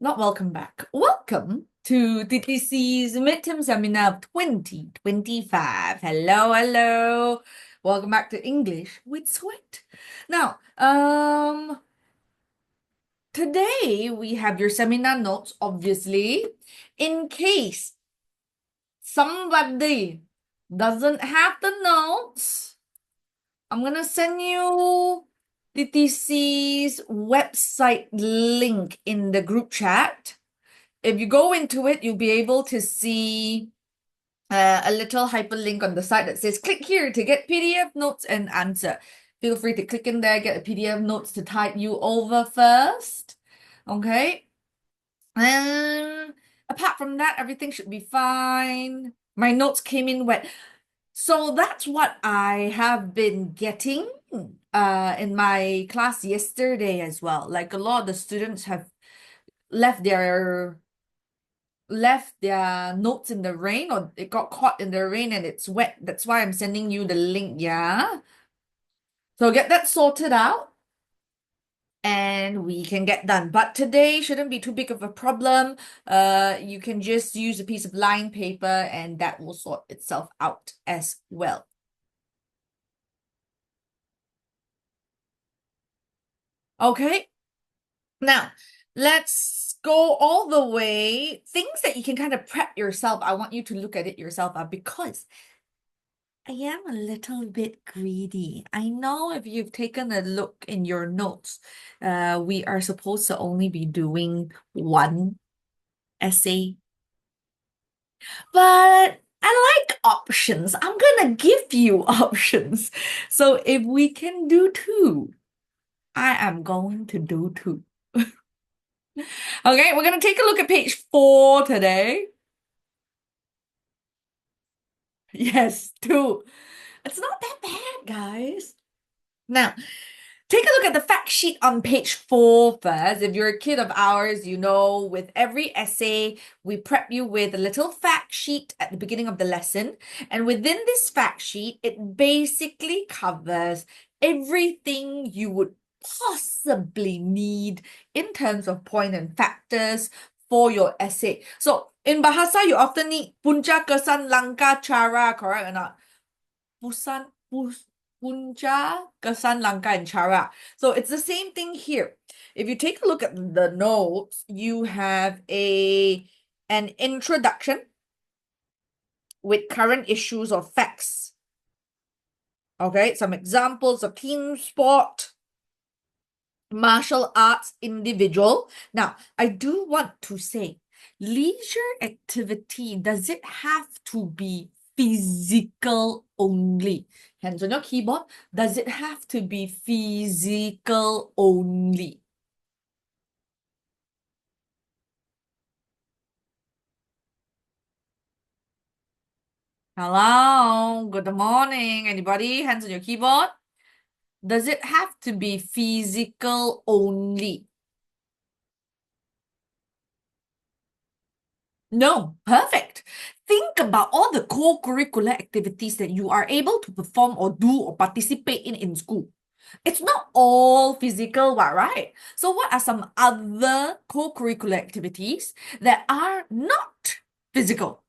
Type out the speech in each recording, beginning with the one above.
Not welcome back. Welcome to TTC's midterm seminar of 2025. Hello, hello. Welcome back to English with Suet. Now, today we have your seminar notes, obviously. In case somebody doesn't have the notes, I'm gonna send you TTC's website link in the group chat. If you go into it, you'll be able to see a little hyperlink on the side that says click here to get PDF notes and answer. Feel free to click in there, get the PDF notes to tide you over first. Okay. And apart from that, everything should be fine. My notes came in wet. So that's what I have been getting in my class yesterday as well. Like a lot of the students have left their notes in the rain, or it got caught in the rain and it's wet. That's why I'm sending you the link, yeah? So get that sorted out and we can get done. But today shouldn't be too big of a problem. You can just use a piece of lined paper and that will sort itself out as well. Okay, now let's go all the way. Things that you can kind of prep yourself. I want you to look at it yourself because I am a little bit greedy. I know if you've taken a look in your notes, we are supposed to only be doing one essay, but I like options. I'm gonna give you options. So if we can do two, I am going to do two. Okay, we're gonna take a look at page 4 today. Yes, two. It's not that bad, guys. Now, take a look at the fact sheet on page 4 first. If you're a kid of ours, you know with every essay, we prep you with a little fact sheet at the beginning of the lesson. And within this fact sheet, it basically covers everything you would possibly need in terms of point and factors for your essay. So in Bahasa, you often need punca, kesan, langkah, cara, correct or not? Punca, kesan, langkah, and cara. So it's the same thing here. If you take a look at the notes, you have an introduction with current issues or facts. Okay, some examples of team sport, martial arts, individual. Now, I do want to say, leisure activity, does it have to be physical only? Hands on your keyboard. Does it have to be physical only? Hello, good morning. Anybody? Hands on your keyboard. Does it have to be physical only? No, perfect. Think about all the co-curricular activities that you are able to perform or do or participate in school. It's not all physical, right? So what are some other co-curricular activities that are not physical?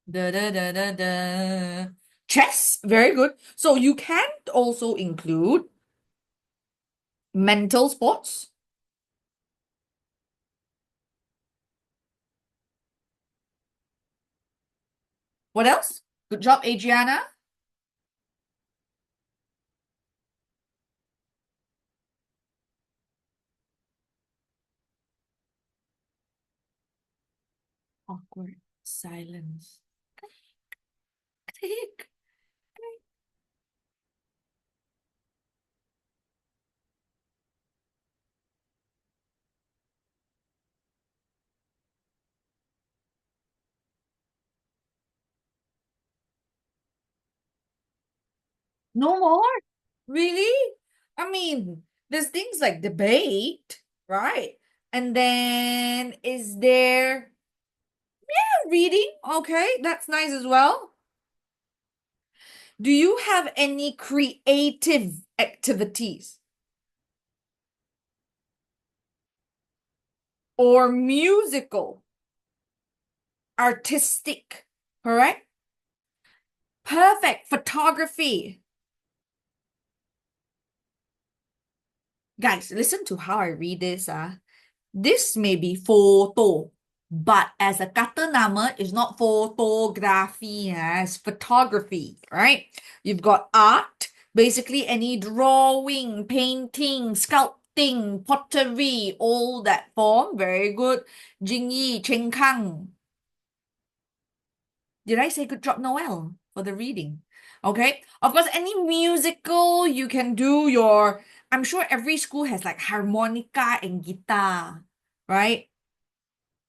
Da, da, da, da, da. Chess, very good. So you can also include mental sports. What else? Good job, Adriana. Awkward silence. Tick. No more? Really? I mean, there's things like debate, right? And then is there reading? Okay, that's nice as well. Do you have any creative activities or musical, artistic? Correct? Perfect. Photography. Guys, listen to how I read this. This may be photo, but as a kata nama, it's not photography, it's photography, right? You've got art, basically any drawing, painting, sculpting, pottery, all that form. Very good. Jingyi, Ching Kang. Did I say good job, Noel, for the reading? Okay. Of course, any musical you can do your, I'm sure every school has like harmonica and guitar, right?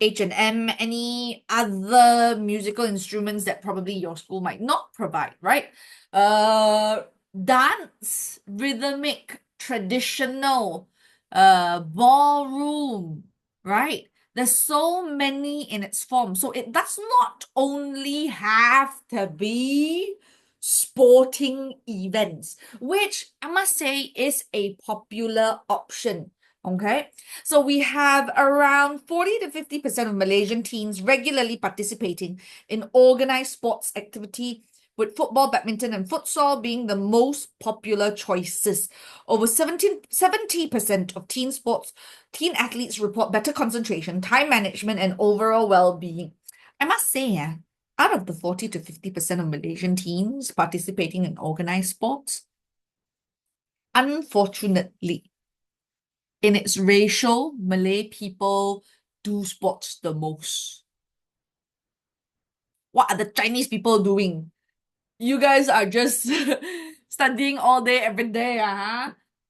H&M, any other musical instruments that probably your school might not provide, right? Uh, Dance, rhythmic, traditional, ballroom, right? There's so many in its form. So it does not only have to be sporting events, which I must say is a popular option. Okay. So we have around 40 to 50% of Malaysian teens regularly participating in organized sports activity, with football, badminton, and futsal being the most popular choices. Over 70% of teen athletes report better concentration, time management, and overall well-being. I must say, out of the 40 to 50% of Malaysian teens participating in organized sports, unfortunately, in its ratio, Malay people do sports the most. What are the Chinese people doing? You guys are just studying all day, every day.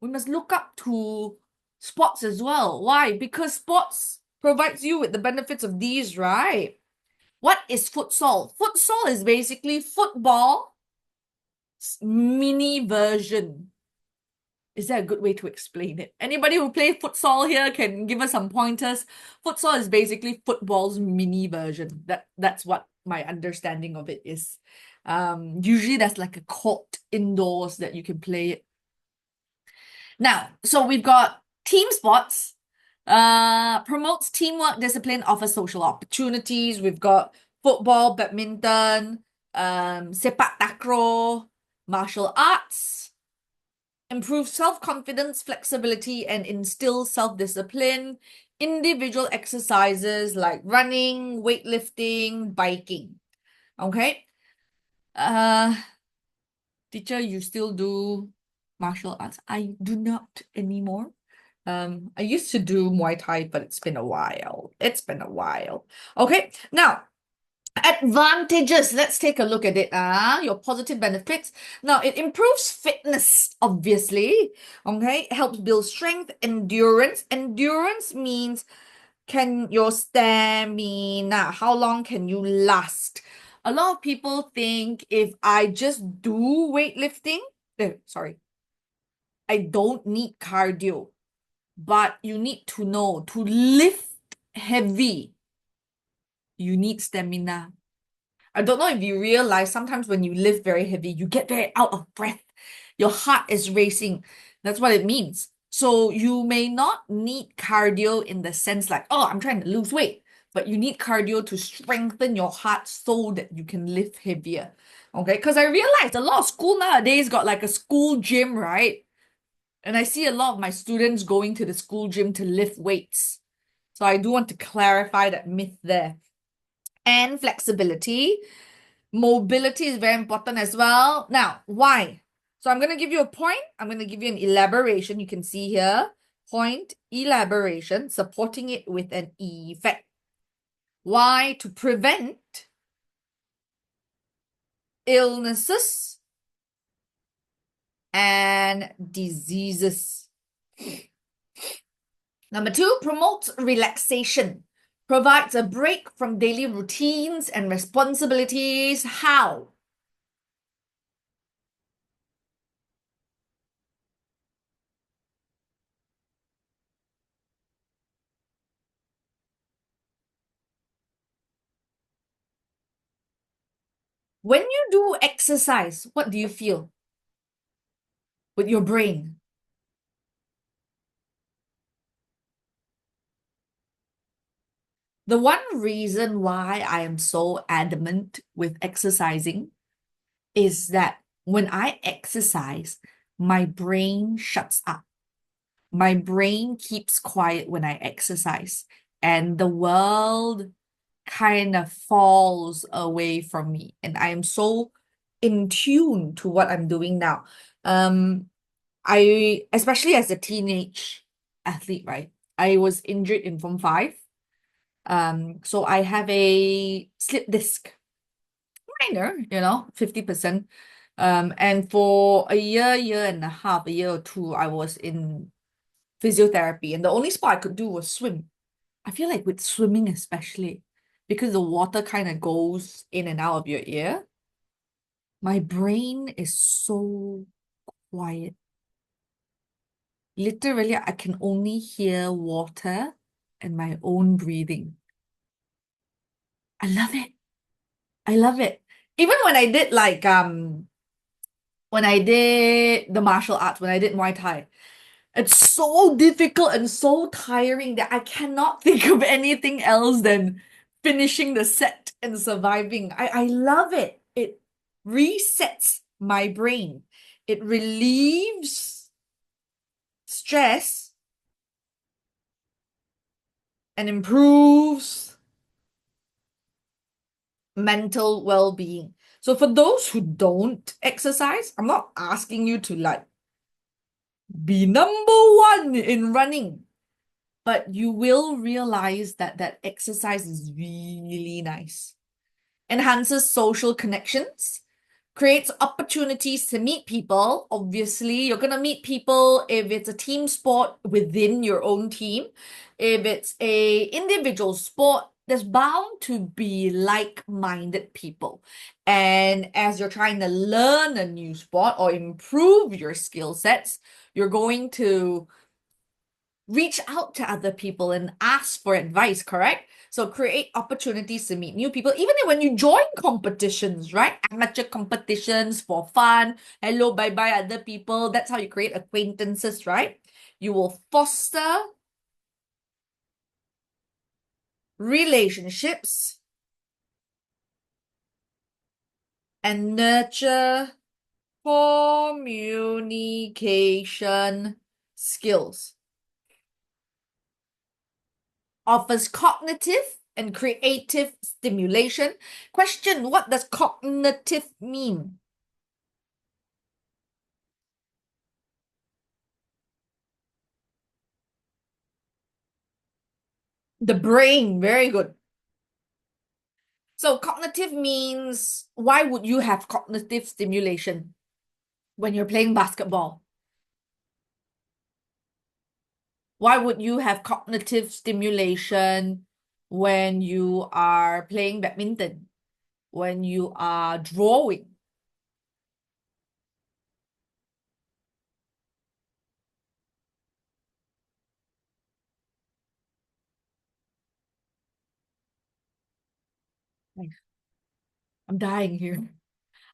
We must look up to sports as well. Why? Because sports provides you with the benefits of these, right? What is futsal? Futsal is basically football's mini version. Is that a good way to explain it? Anybody who plays futsal here can give us some pointers. Futsal is basically football's mini version. That's what my understanding of it is. Usually there's like a court indoors that you can play it. Now, so we've got team sports. Promotes teamwork, discipline, offers social opportunities. We've got football, badminton, sepak takraw, martial arts. Improve self-confidence, flexibility, and instill self-discipline. Individual exercises like running, weightlifting, biking. Okay. Teacher, you still do martial arts? I do not anymore. I used to do Muay Thai, but it's been a while. It's been a while. Okay, now advantages. Let's take a look at it. Your positive benefits. Now, it improves fitness, obviously. Okay, it helps build strength, endurance. Endurance means can your stamina, how long can you last? A lot of people think if I just do weightlifting, sorry, I don't need cardio, but you need to know to lift heavy, you need stamina. I don't know if you realize sometimes when you lift very heavy, you get very out of breath. Your heart is racing. That's what it means. So you may not need cardio in the sense like, oh, I'm trying to lose weight, but you need cardio to strengthen your heart so that you can lift heavier. Okay, because I realized a lot of school nowadays got like a school gym, right? And I see a lot of my students going to the school gym to lift weights. So I do want to clarify that myth there. And flexibility. Mobility is very important as well. Now, why? So I'm going to give you a point. I'm going to give you an elaboration. You can see here, point, elaboration, supporting it with an effect. Why? To prevent illnesses and diseases. Number 2, promotes relaxation. Provides a break from daily routines and responsibilities. How? When you do exercise, what do you feel with your brain? The one reason why I am so adamant with exercising is that when I exercise, my brain shuts up. My brain keeps quiet when I exercise, and the world kind of falls away from me. And I am so in tune to what I'm doing now. Um, especially as a teenage athlete, right? I was injured in Form 5. So I have a slip disc, minor, 50%. And for a year and a half, a year or two, I was in physiotherapy, and the only sport I could do was swim. I feel like with swimming, especially because the water kind of goes in and out of your ear, my brain is so quiet. Literally, I can only hear water and my own breathing. I love it. I love it. Even when I did the martial arts, when I did Muay Thai, it's so difficult and so tiring that I cannot think of anything else than finishing the set and surviving. I love it. It resets my brain. It relieves stress and improves mental well-being. So for those who don't exercise, I'm not asking you to like be number 1 in running, but you will realize that that exercise is really nice. Enhances social connections, creates opportunities to meet people. Obviously, you're going to meet people if it's a team sport within your own team. If it's a individual sport, there's bound to be like-minded people. And as you're trying to learn a new sport or improve your skill sets, you're going to reach out to other people and ask for advice, correct? So create opportunities to meet new people, even when you join competitions, right? Amateur competitions for fun. Hello, bye-bye, other people. That's how you create acquaintances, right? You will foster relationships and nurture communication skills. Offers cognitive and creative stimulation. Question, what does cognitive mean? The brain, very good. So cognitive means, why would you have cognitive stimulation when you're playing basketball? Why would you have cognitive stimulation when you are playing badminton, when you are drawing? I'm dying here.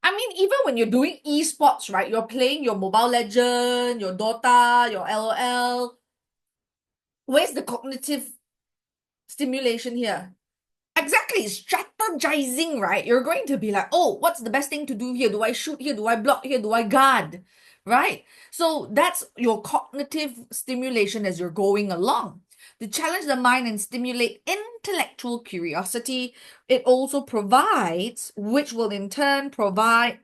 I mean, even when you're doing esports, right? You're playing your Mobile Legend, your Dota, your LOL. Where's the cognitive stimulation here? Exactly, strategizing, right? You're going to be like, oh, what's the best thing to do here? Do I shoot here? Do I block here? Do I guard? Right? So that's your cognitive stimulation as you're going along. To challenge the mind and stimulate intellectual curiosity, it also provides, which will in turn provide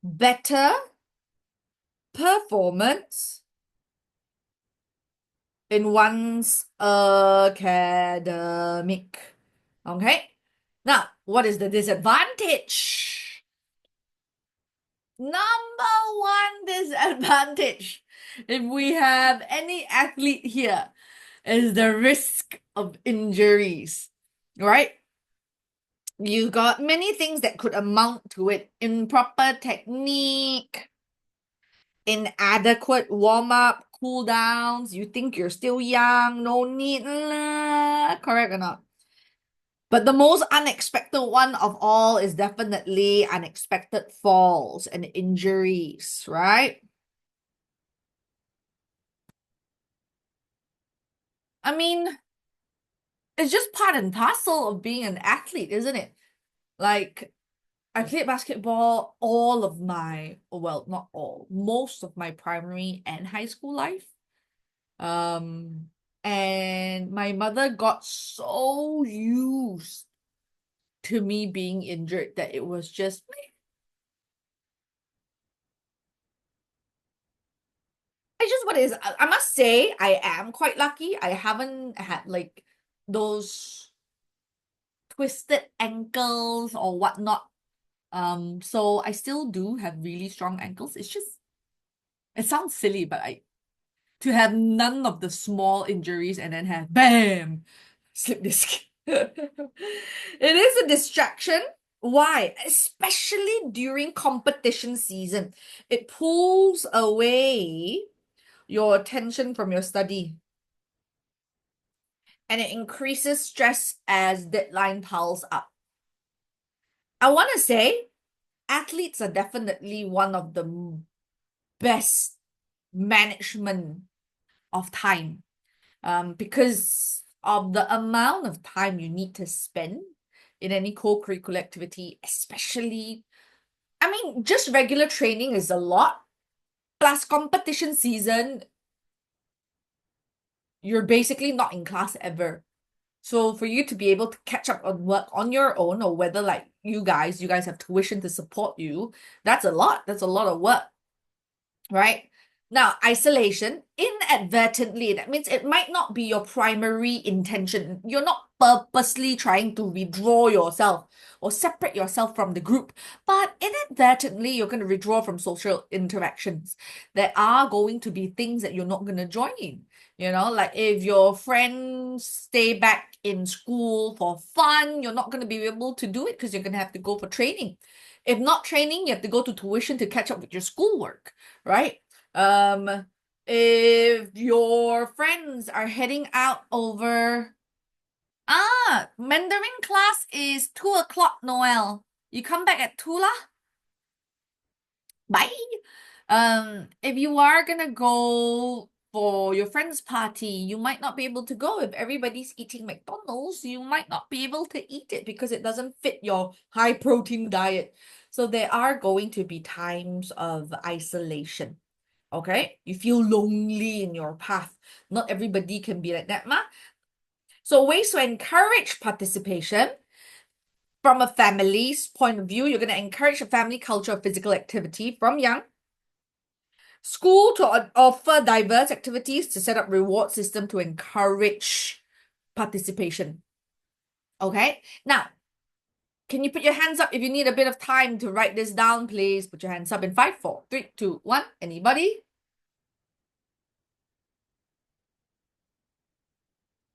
better performance in one's academic. Okay? Now, what is the disadvantage? Number 1 disadvantage, if we have any athlete here, is the risk of injuries, right? You got many things that could amount to it. Improper technique, inadequate warm-up, cool downs. You think you're still young, no need, correct or not? But the most unexpected one of all is definitely unexpected falls and injuries, right? I mean, it's just part and parcel of being an athlete, isn't it? Like, I played basketball all of my, well, not all, most of my primary and high school life. Um, and my mother got so used to me being injured that it was just, it's just what it is. I must say, I am quite lucky. I haven't had like those twisted ankles or whatnot. So I still do have really strong ankles. It's just, it sounds silly, but I to have none of the small injuries and then have bam, slip disc. It is a distraction. Why? Especially during competition season. It pulls away your attention from your study and it increases stress as deadline piles up. I want to say athletes are definitely one of the best management of time, because of the amount of time you need to spend in any co-curricular activity, especially, I mean, just regular training is a lot, plus competition season, you're basically not in class ever. So for you to be able to catch up on work on your own, or whether like you guys have tuition to support you, that's a lot. That's a lot of work, right? Now, isolation, inadvertently, that means it might not be your primary intention. You're not purposely trying to withdraw yourself or separate yourself from the group, but inadvertently, you're going to withdraw from social interactions. There are going to be things that you're not going to join in. You know, like if your friends stay back in school for fun, you're not going to be able to do it because you're going to have to go for training. If not training, you have to go to tuition to catch up with your schoolwork, right? Um, if your friends are heading out over, Mandarin class is 2 o'clock, Noel. You come back at 2 lah. Bye. If you are gonna go for your friend's party, you might not be able to go. If everybody's eating McDonald's, you might not be able to eat it because it doesn't fit your high protein diet. So there are going to be times of isolation. Okay, you feel lonely in your path. Not everybody can be like that, ma. So ways to encourage participation from a family's point of view, you're going to encourage a family culture of physical activity from young. School to offer diverse activities to set up reward system to encourage participation. Okay, now can you put your hands up if you need a bit of time to write this down, please? Put your hands up in 5, 4, 3, 2, 1. Anybody?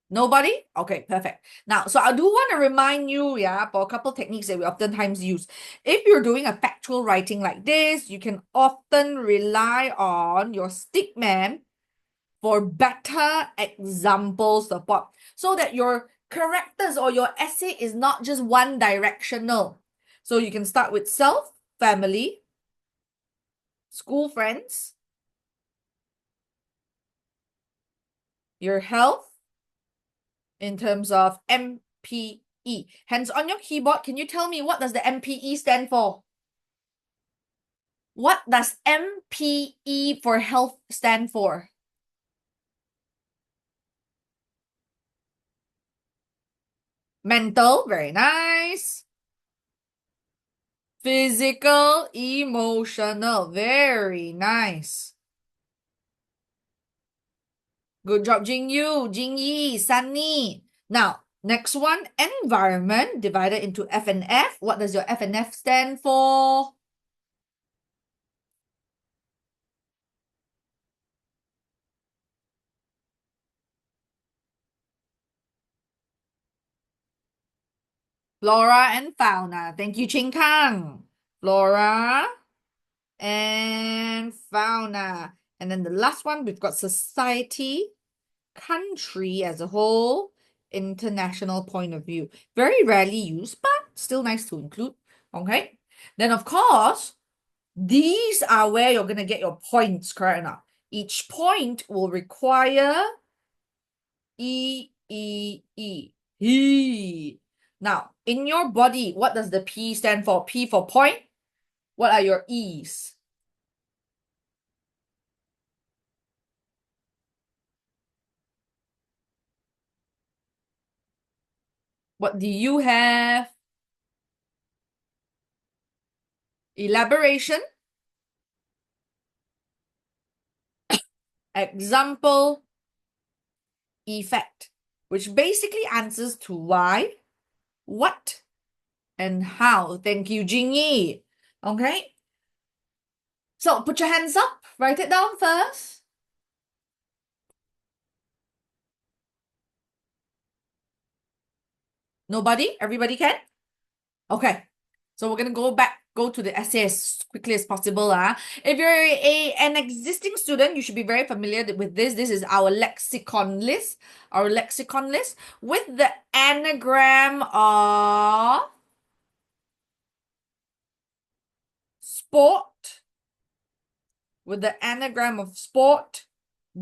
Nobody? Okay, perfect. Now, so I do want to remind you, yeah, for a couple techniques that we oftentimes use. If you're doing a factual writing like this, you can often rely on your stickman for better example support so that your characters or your essay is not just one directional. So you can start with self, family, school friends, your health, in terms of MPE. Hence, on your keyboard, can you tell me what does the MPE stand for? What does MPE for health stand for? Mental, very nice. Physical, emotional, very nice. Good job, Jingyu, Jingyi, Sunny. Now, next one, environment, divided into F and F. What does your F and F stand for? Flora and fauna. Thank you, Ching Kang. Flora and fauna. And then the last one, we've got society, country as a whole, international point of view. Very rarely used, but still nice to include. Okay. Then, of course, these are where you're going to get your points, correct enough. Each point will require E, E, E. He. Now, in your body, what does the P stand for? P for point. What are your E's? What do you have? Elaboration. Example. Effect. Which basically answers to why, what, and how. Thank you, Jingyi. Okay. So put your hands up. Write it down first. Nobody? Everybody can? Okay. So we're going to go to the essay as quickly as possible. If you're an existing student, you should be very familiar with this. This is our lexicon list. Our lexicon list with the anagram of sport. With the anagram of sport,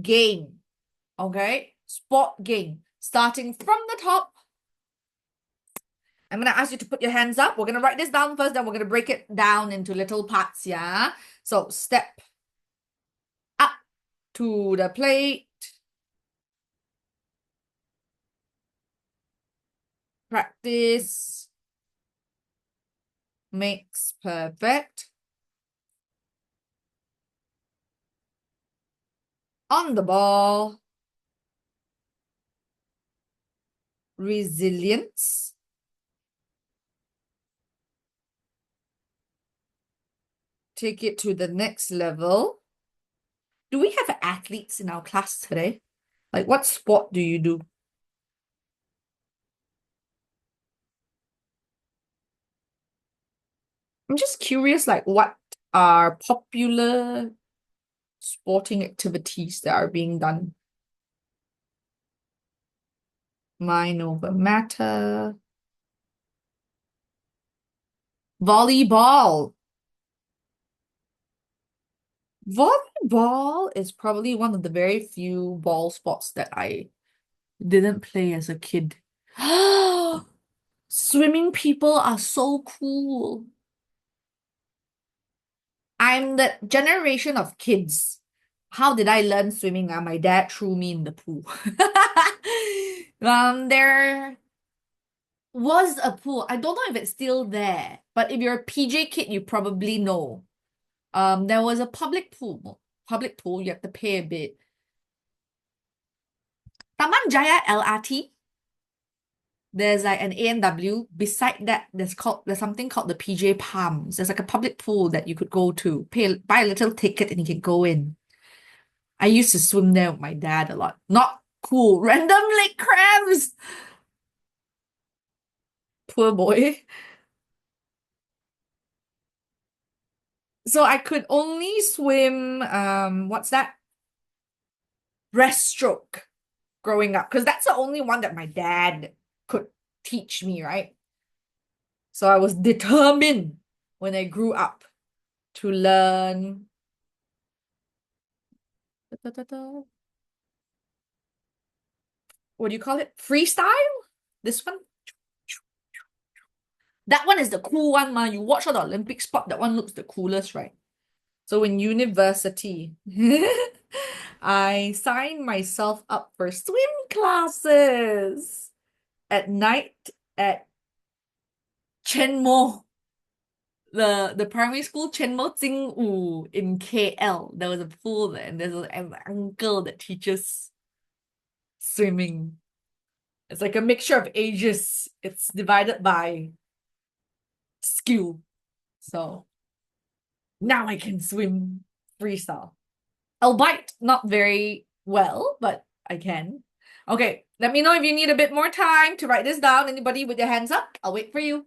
game. Okay? Sport, game. Starting from the top. I'm going to ask you to put your hands up. We're going to write this down first, then we're going to break it down into little parts, yeah? So, step up to the plate. Practice makes perfect. On the ball. Resilience. Take it to the next level. Do we have athletes in our class today? Like, what sport do you do? I'm just curious, like, what are popular sporting activities that are being done? Mind over matter. Volleyball. Volleyball is probably one of the very few ball sports that I didn't play as a kid. Swimming people are so cool. I'm the generation of kids. How did I learn swimming? My dad threw me in the pool. There was a pool. I don't know if it's still there, but if you're a PJ kid, you probably know. There was a public pool. Public pool, you have to pay a bit. Taman Jaya LRT, there's like an A&W. Beside that, there's something called the PJ Palms. There's like a public pool that you could go to, buy a little ticket and you can go in. I used to swim there with my dad a lot. Not cool. Random leg cramps. Poor boy. So I could only swim, what's that? Breaststroke growing up, because that's the only one that my dad could teach me, right? So I was determined when I grew up to learn. What do you call it? Freestyle? This one? That one is the cool one, ma. You watch all the Olympic sport, that one looks the coolest, right? So in university, I signed myself up for swim classes at night at Chenmo, the primary school, Chenmo Jingwu in KL. There was a pool there, and there's an uncle that teaches swimming. It's like a mixture of ages. It's divided by skill. So now I can swim freestyle. Albeit not very well, but I can. Okay, let me know if you need a bit more time to write this down. Anybody with their hands up? I'll wait for you.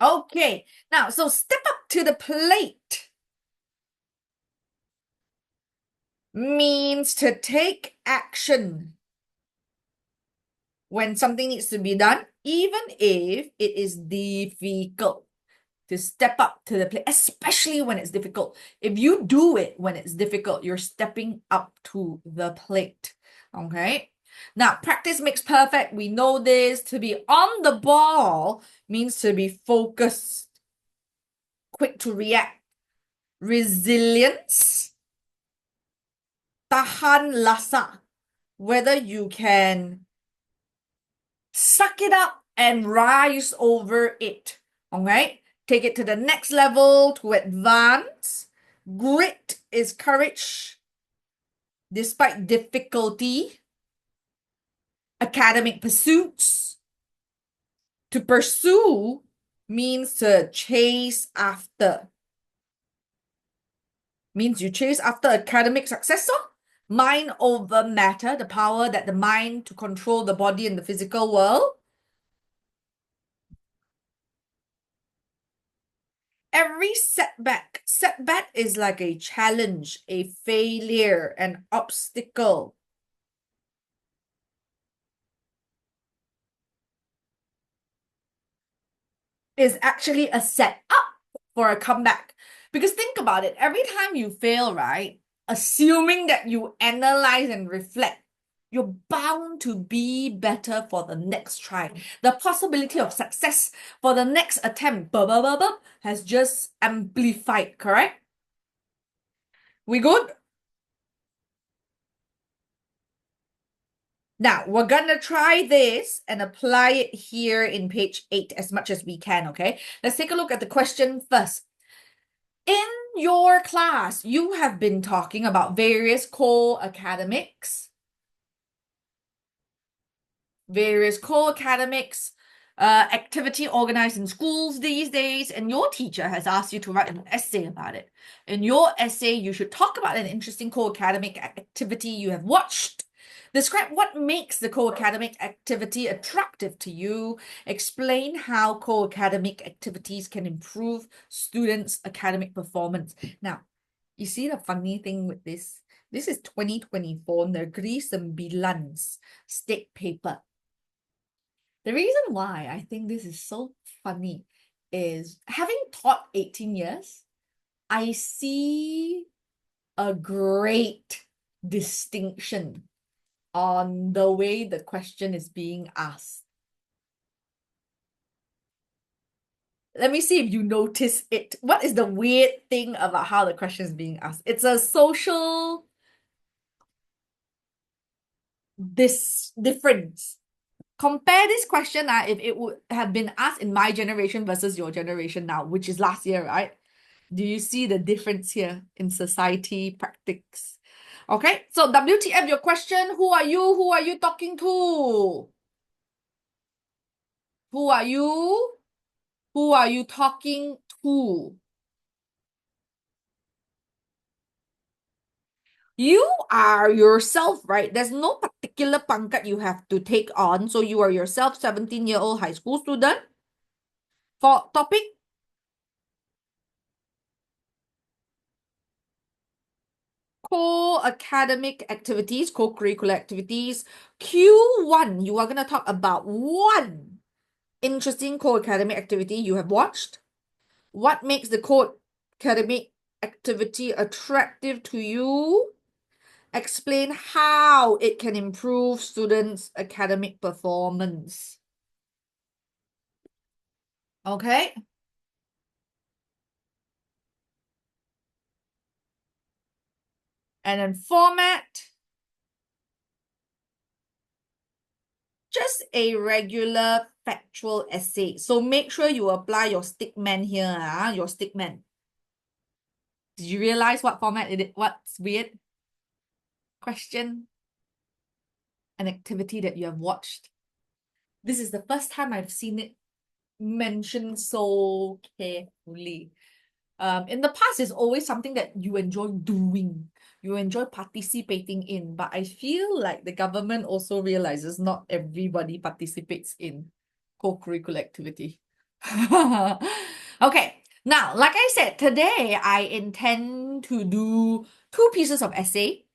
Okay, now, so step up to the plate. means to take action when something needs to be done, even if it is difficult. To step up to the plate, especially when it's difficult. If you do it when it's difficult, you're stepping up to the plate. Okay? Now, practice makes perfect. We know this. To be on the ball means to be focused, quick to react. Resilience, tahan lasa. Whether you can suck it up and rise over it. Okay? Take it to the next level to advance. Grit is courage despite difficulty. Academic pursuits. To pursue means to chase after. Means you chase after academic success. Mind over matter, the power that the mind to control the body and the physical world. Every setback is like a challenge, a failure, an obstacle. Is actually a set up for a comeback. Because think about it, every time you fail, right? Assuming that you analyze and reflect, you're bound to be better for the next try. The possibility of success for the next attempt has just amplified, correct? We good? Now, we're gonna try this and apply it here in page 8 as much as we can, okay? Let's take a look at the question first. In your class, you have been talking about various core academics, activity organized in schools these days, and your teacher has asked you to write an essay about it. In your essay, you should talk about an interesting core academic activity you have watched. Describe what makes the core academic activity attractive to you. Explain how core academic activities can improve students' academic performance. Now, you see the funny thing with this? This is 2024 Negeri Sembilan's state paper. The reason why I think this is so funny is having taught 18 years, I see a great distinction on the way the question is being asked. Let me see if you notice it. What is the weird thing about how the question is being asked? It's a social difference. Compare this question if it would have been asked in my generation versus your generation now, which is last year, right? Do you see the difference here in society practice? Okay, so WTF, your question, who are you? Who are you talking to? Who are you? Who are you talking to? You are yourself, right? There's no particular pangkat you have to take on. So you are yourself, 17-year-old high school student. For topic, co-academic activities, co-curricular activities. Q1, you are going to talk about one interesting co-academic activity you have watched. What makes the co-academic activity attractive to you? Explain how it can improve students' academic performance. Okay? And then format. Just a regular factual essay. So make sure you apply your stickman here, your stickman. Did you realize what format it is? What's weird? Question, an activity that you have watched. This is the first time I've seen it mentioned so carefully. In the past, it's always something that you enjoy doing, you enjoy participating in, but I feel like the government also realizes not everybody participates in co-curricular activity. Okay, now, like I said, today I intend to do 2 pieces of essay.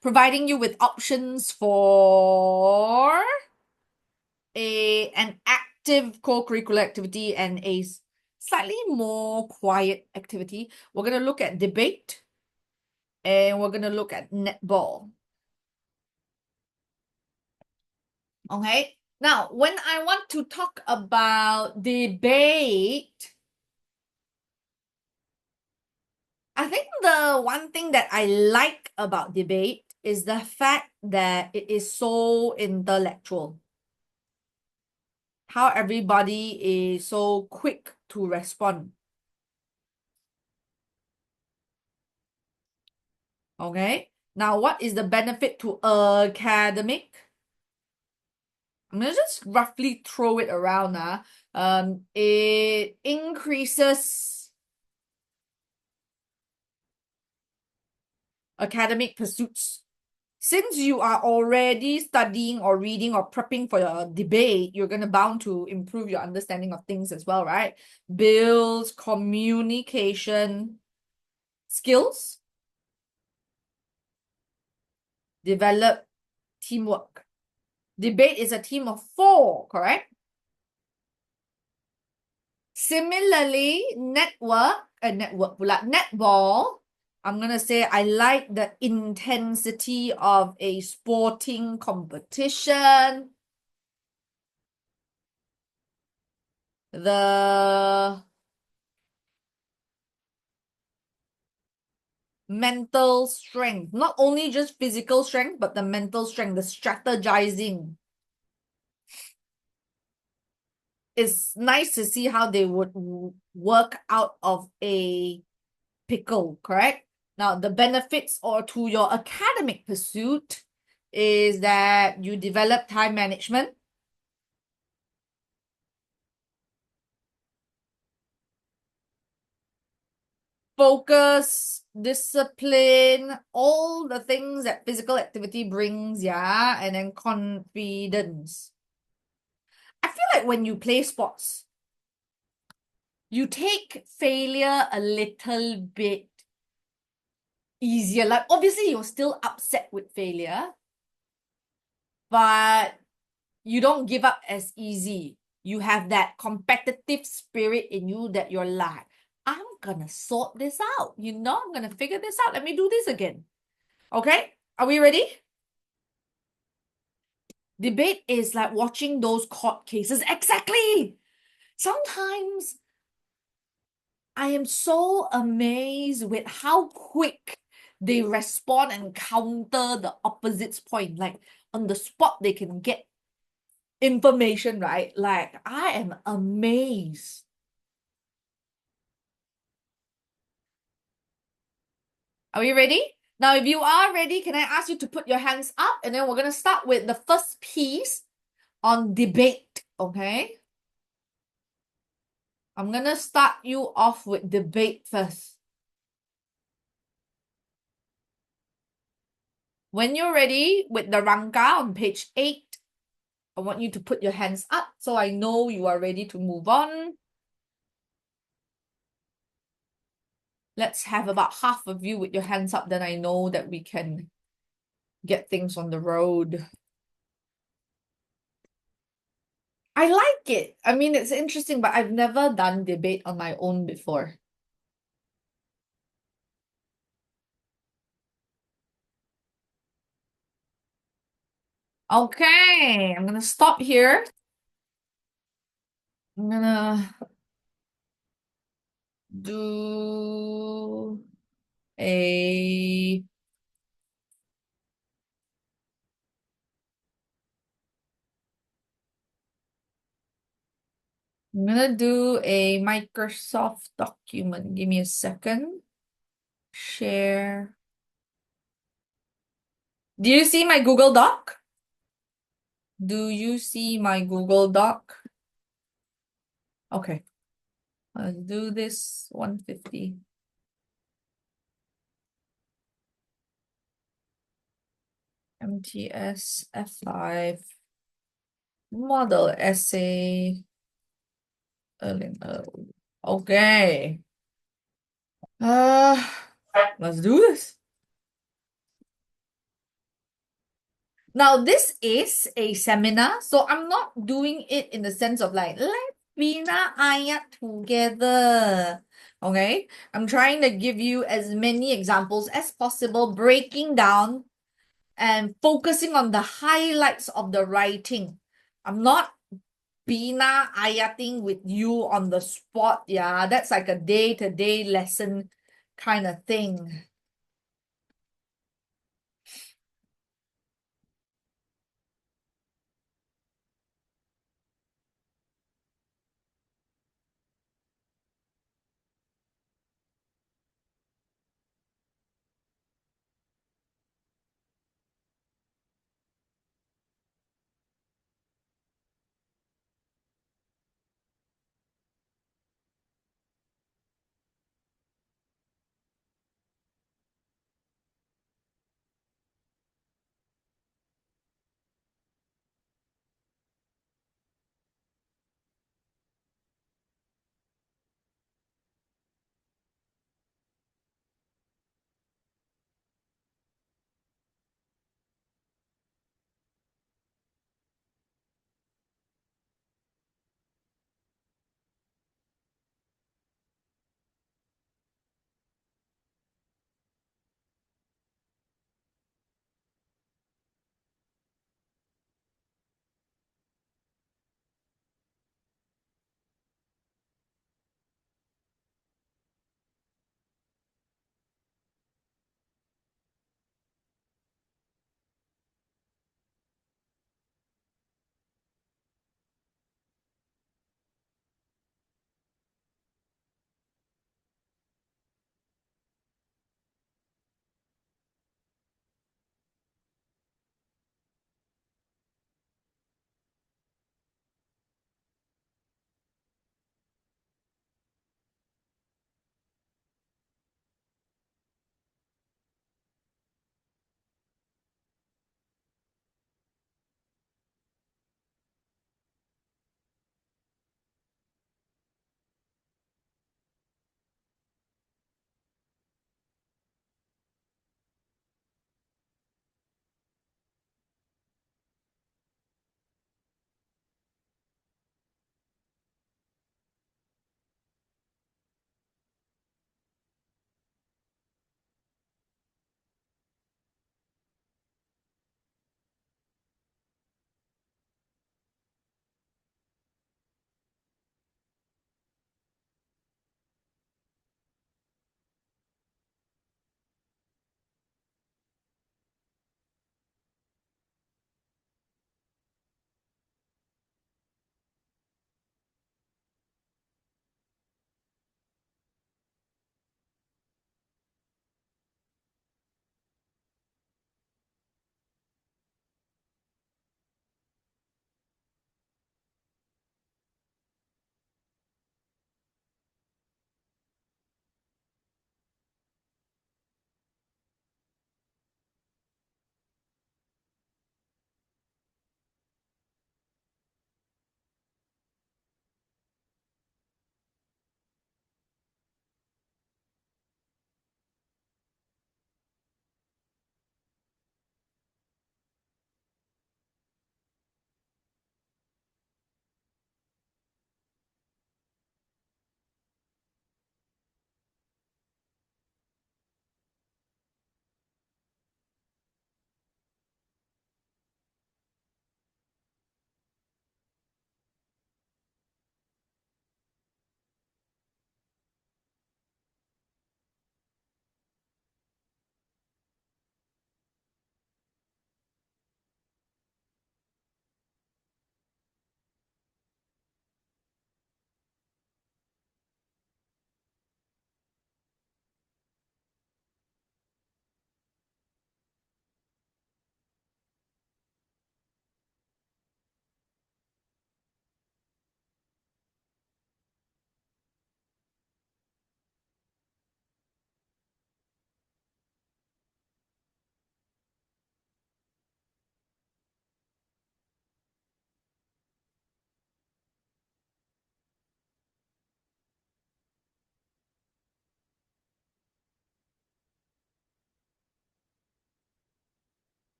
providing you with options for an active co-curricular activity and a slightly more quiet activity. We're going to look at debate and we're going to look at netball. Okay. Now, when I want to talk about debate, I think the one thing that I like about debate is the fact that it is so intellectual. How everybody is so quick to respond. Okay. Now, what is the benefit to academic? I'm gonna just roughly throw it around. It increases academic pursuits. Since you are already studying or reading or prepping for your debate, you're gonna bound to improve your understanding of things as well, right? Builds communication skills, develop teamwork. Debate is a team of 4, correct? Similarly, netball, I'm gonna say I like the intensity of a sporting competition. The mental strength, not only just physical strength, but the mental strength, the strategizing. It's nice to see how they would work out of a pickle, correct? Now, the benefits or to your academic pursuit is that you develop time management, focus, discipline, all the things that physical activity brings, yeah, and then confidence. I feel like when you play sports, you take failure a little bit easier. Like, obviously, you're still upset with failure, but you don't give up as easy. You have that competitive spirit in you that you're like, I'm gonna sort this out. I'm gonna figure this out. Let me do this again. Okay? Are we ready? Debate is like watching those court cases. Exactly. Sometimes I am so amazed with how quick they respond and counter the opposite's point. Like on the spot, they can get information, right? Like I am amazed. Are we ready? Now, if you are ready, can I ask you to put your hands up? And then we're going to start with the first piece on debate, okay? I'm going to start you off with debate first. When you're ready with the rangka on page 8, I want you to put your hands up so I know you are ready to move on. Let's have about half of you with your hands up, then I know that we can get things on the road. I like it. I mean, it's interesting, but I've never done debate on my own before. Okay, I'm gonna stop here. I'm gonna do a I'm gonna do a Microsoft document. Give me a second. Share. Do you see my Google Doc? Do you see my Google Doc? Okay. Let's do this 150. MTS F5 model essay. Okay. Uh, let's do this. Now, this is a seminar, so I'm not doing it in the sense of like, let's Bina ayat together. Okay? I'm trying to give you as many examples as possible, breaking down and focusing on the highlights of the writing. I'm not Bina ayating with you on the spot. Yeah, that's like a day-to-day lesson kind of thing.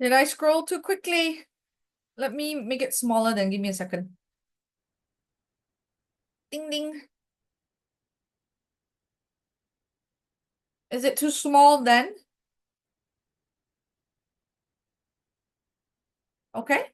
Did I scroll too quickly? Let me make it smaller then. Give me a second. Ding ding. Is it too small then? Okay.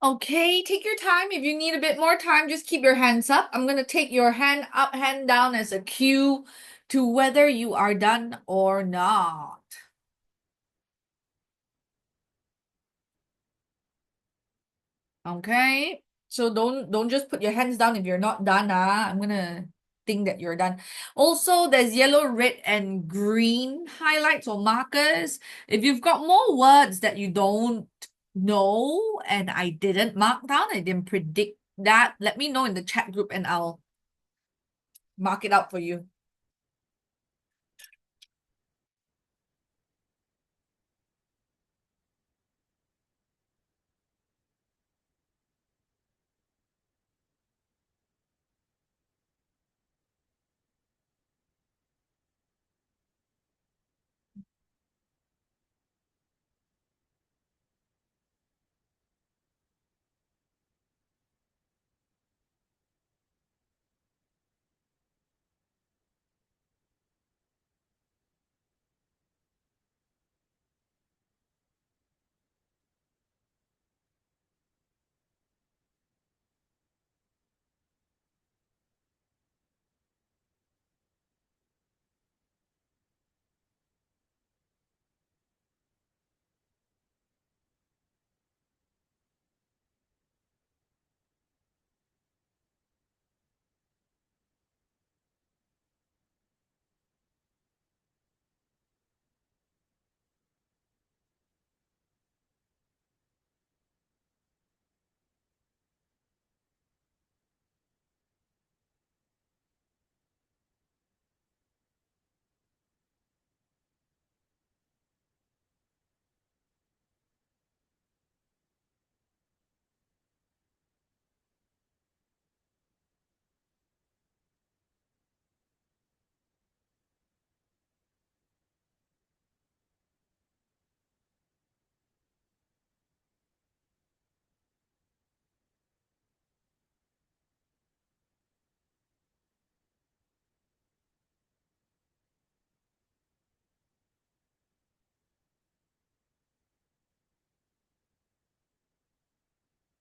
Okay, take your time. If you need a bit more time, just keep your hands up. I'm going to take your hand up, hand down as a cue to whether you are done or not. Okay? So don't just put your hands down if you're not done, ah. I'm gonna think that you're done. Also, there's yellow, red, and green highlights or markers. If you've got more words that you don't know and I didn't mark down, I didn't predict that, let me know in the chat group and I'll mark it out for you.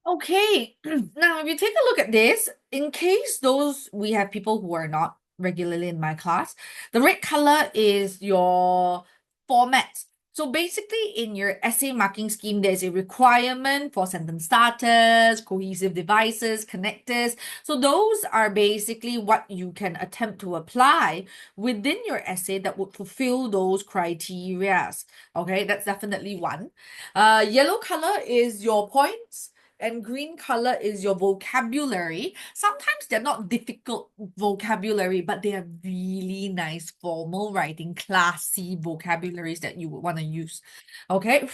Okay, now if you take a look at this, in case those we have people who are not regularly in my class, the red color is your formats. So basically, in your essay marking scheme, there's a requirement for sentence starters, cohesive devices, connectors. So those are basically what you can attempt to apply within your essay that would fulfill those criteria. Okay, that's definitely one. Yellow color is your points and green color is your vocabulary. Sometimes they're not difficult vocabulary, but they are really nice formal writing, classy vocabularies that you would want to use. Okay.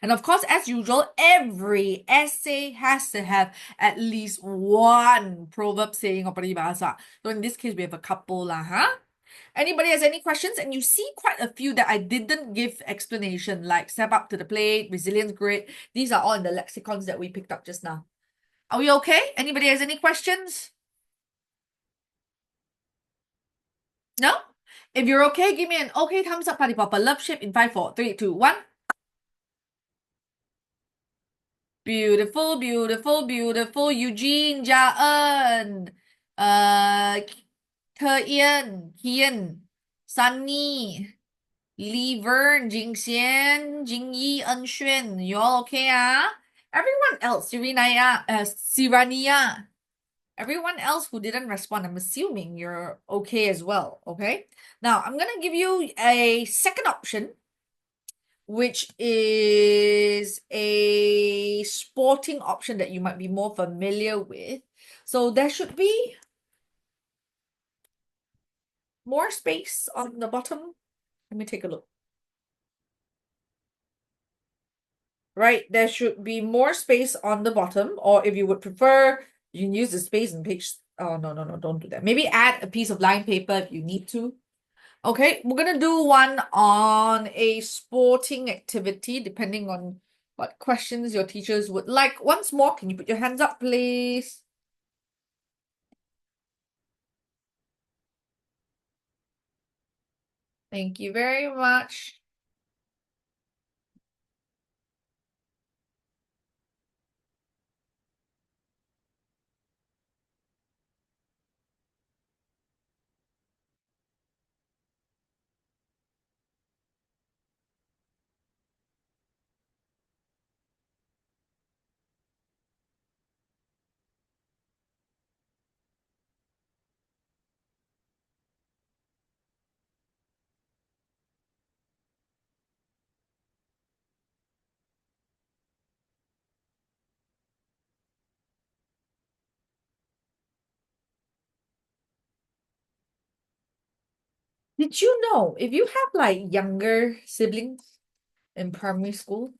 And of course, as usual, every essay has to have at least one proverb saying or peribahasa. So in this case, we have a couple lah, huh? Anybody has any questions? And you see quite a few that I didn't give explanation, like step up to the plate, resilience grit. These are all in the lexicons that we picked up just now. Are we okay? Anybody has any questions? No? If you're okay, give me an okay thumbs up, party popper. Love shape in 5, 4, 3, 2, 1. Beautiful, beautiful, beautiful. Eugene, Jaen, Ke Ian, Kian, Sunny, Lee Vern, Jing Xian, Jing Yi, En Xuan. You all okay, ah? Everyone else, Sirania. Everyone else who didn't respond, I'm assuming you're okay as well, okay? Now, I'm gonna give you a second option, which is a sporting option that you might be more familiar with. So there should be more space on the bottom. Let me take a look. Right, there should be more space on the bottom, or if you would prefer, you can use the space and page. Oh, no, no, no, don't do that. Maybe add a piece of lined paper if you need to. Okay, we're gonna do one on a sporting activity, depending on what questions your teachers would like. Once more, can you put your hands up, please? Thank you very much. Did you know if you have like younger siblings in primary school,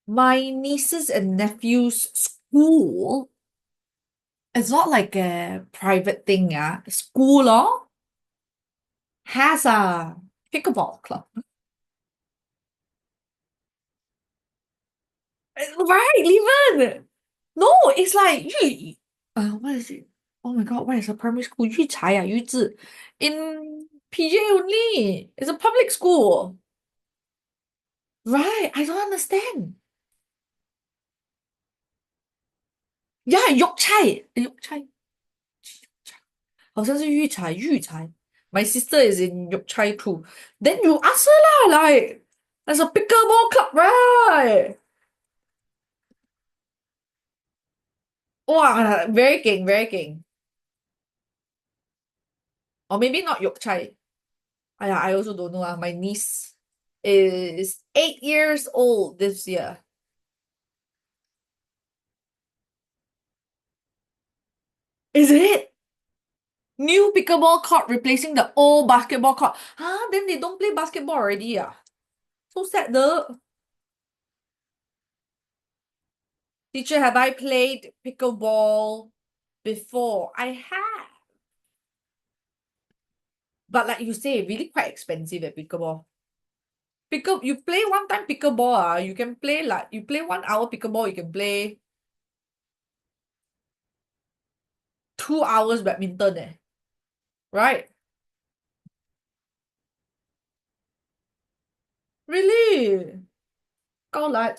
my nieces and nephews' school is not like a private thing, yeah. School has a pickleball club. Right, even. No, it's like what is it? Oh my God, what is a primary school? 育才 育智 in PJ only. It's a public school. Right, I don't understand. Yeah, 育才 好像是育才 My sister is in 育才 too. Then you ask her lah, like, there's a pickleball club, right? Wow, very king, very king. Or maybe not 育才. I also don't know. My niece is 8 years old this year. Is it? New pickleball court replacing the old basketball court. Huh? Then they don't play basketball already, yeah. So sad though. Teacher, have I played pickleball before? I have. But like you say, really quite expensive at pickleball. You play one time pickleball, you can play like you play 1 hour pickleball, you can play 2 hours badminton, right? Really? 高来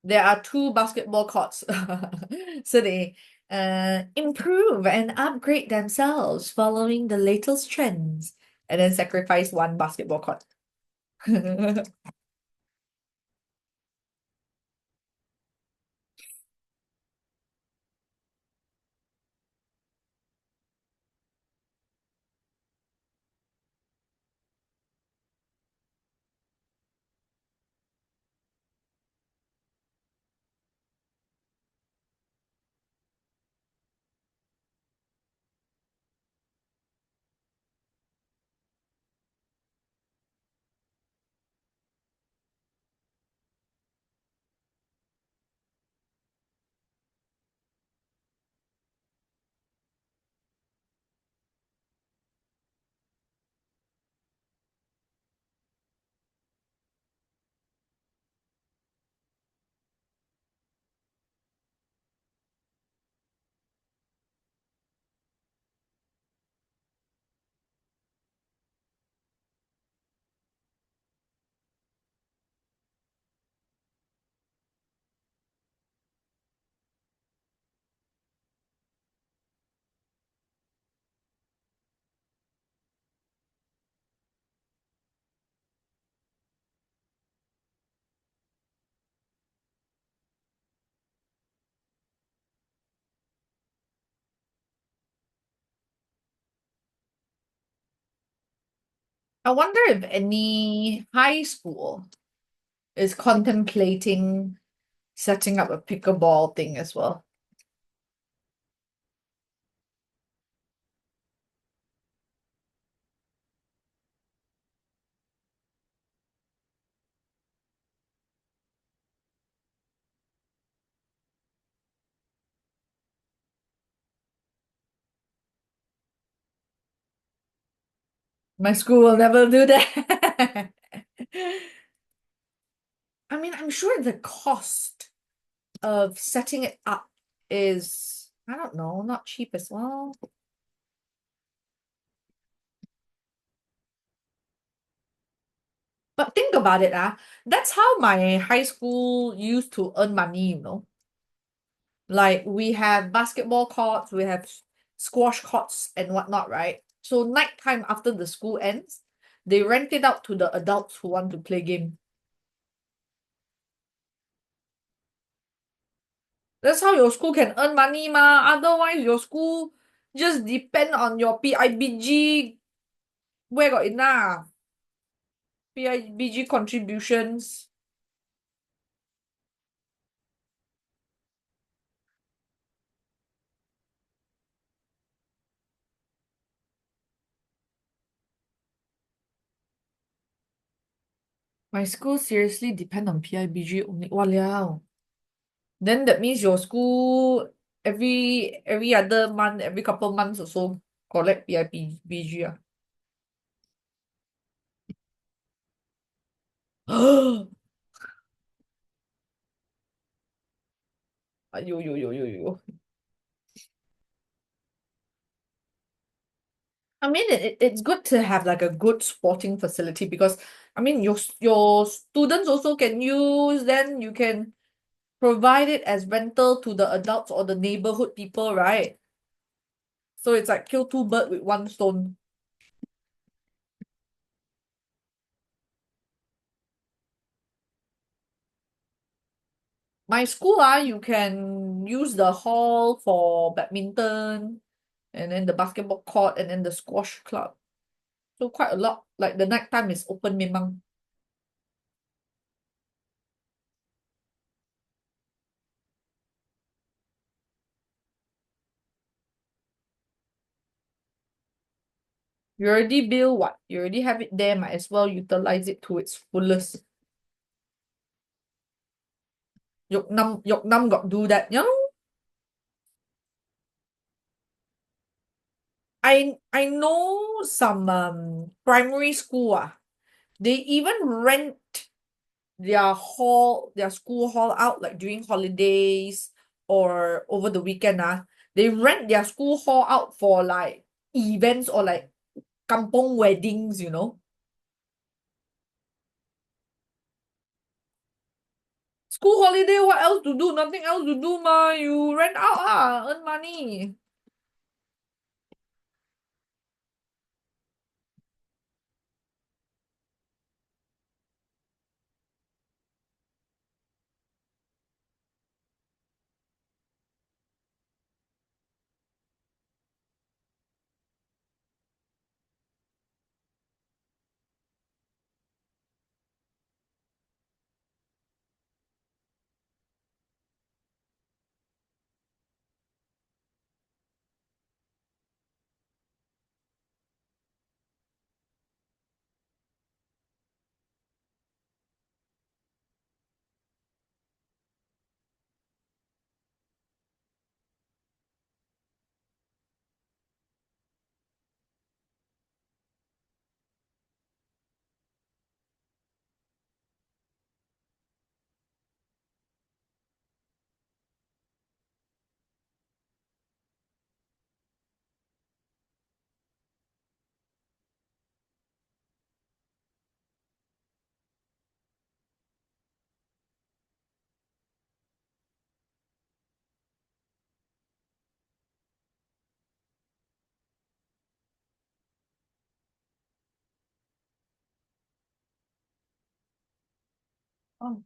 there are two basketball courts. So they improve and upgrade themselves following the latest trends and then sacrifice one basketball court. I wonder if any high school is contemplating setting up a pickleball thing as well. My school will never do that. I mean, I'm sure the cost of setting it up is, I don't know, not cheap as well. But think about it, that's how my high school used to earn money. Like we have basketball courts, we have squash courts and whatnot, right? So nighttime after the school ends, they rent it out to the adults who want to play game. That's how your school can earn money, ma. Otherwise, your school just depend on your PIBG. Where got enough? PIBG contributions. My school seriously depend on PIBG only. Waliao. Then that means your school every other month, every couple months or so collect PIBG. Ah. Yo, yo, yo, yo, yo. I mean, it's good to have like a good sporting facility because I mean your students also can use, then you can provide it as rental to the adults or the neighborhood people, right? So it's like kill two birds with one stone. My school, you can use the hall for badminton and then the basketball court and then the squash club. So quite a lot. Like the night time is open memang. You already build what? You already have it there, might as well utilize it to its fullest. Yok Nam got do that, you know? I know some primary school they even rent their school hall out like during holidays or over the weekend. They rent their school hall out for like events or like kampong weddings, you know. School holiday, what else to do? Nothing else to do, ma. You rent out, earn money. Oh.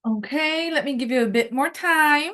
Okay, let me give you a bit more time.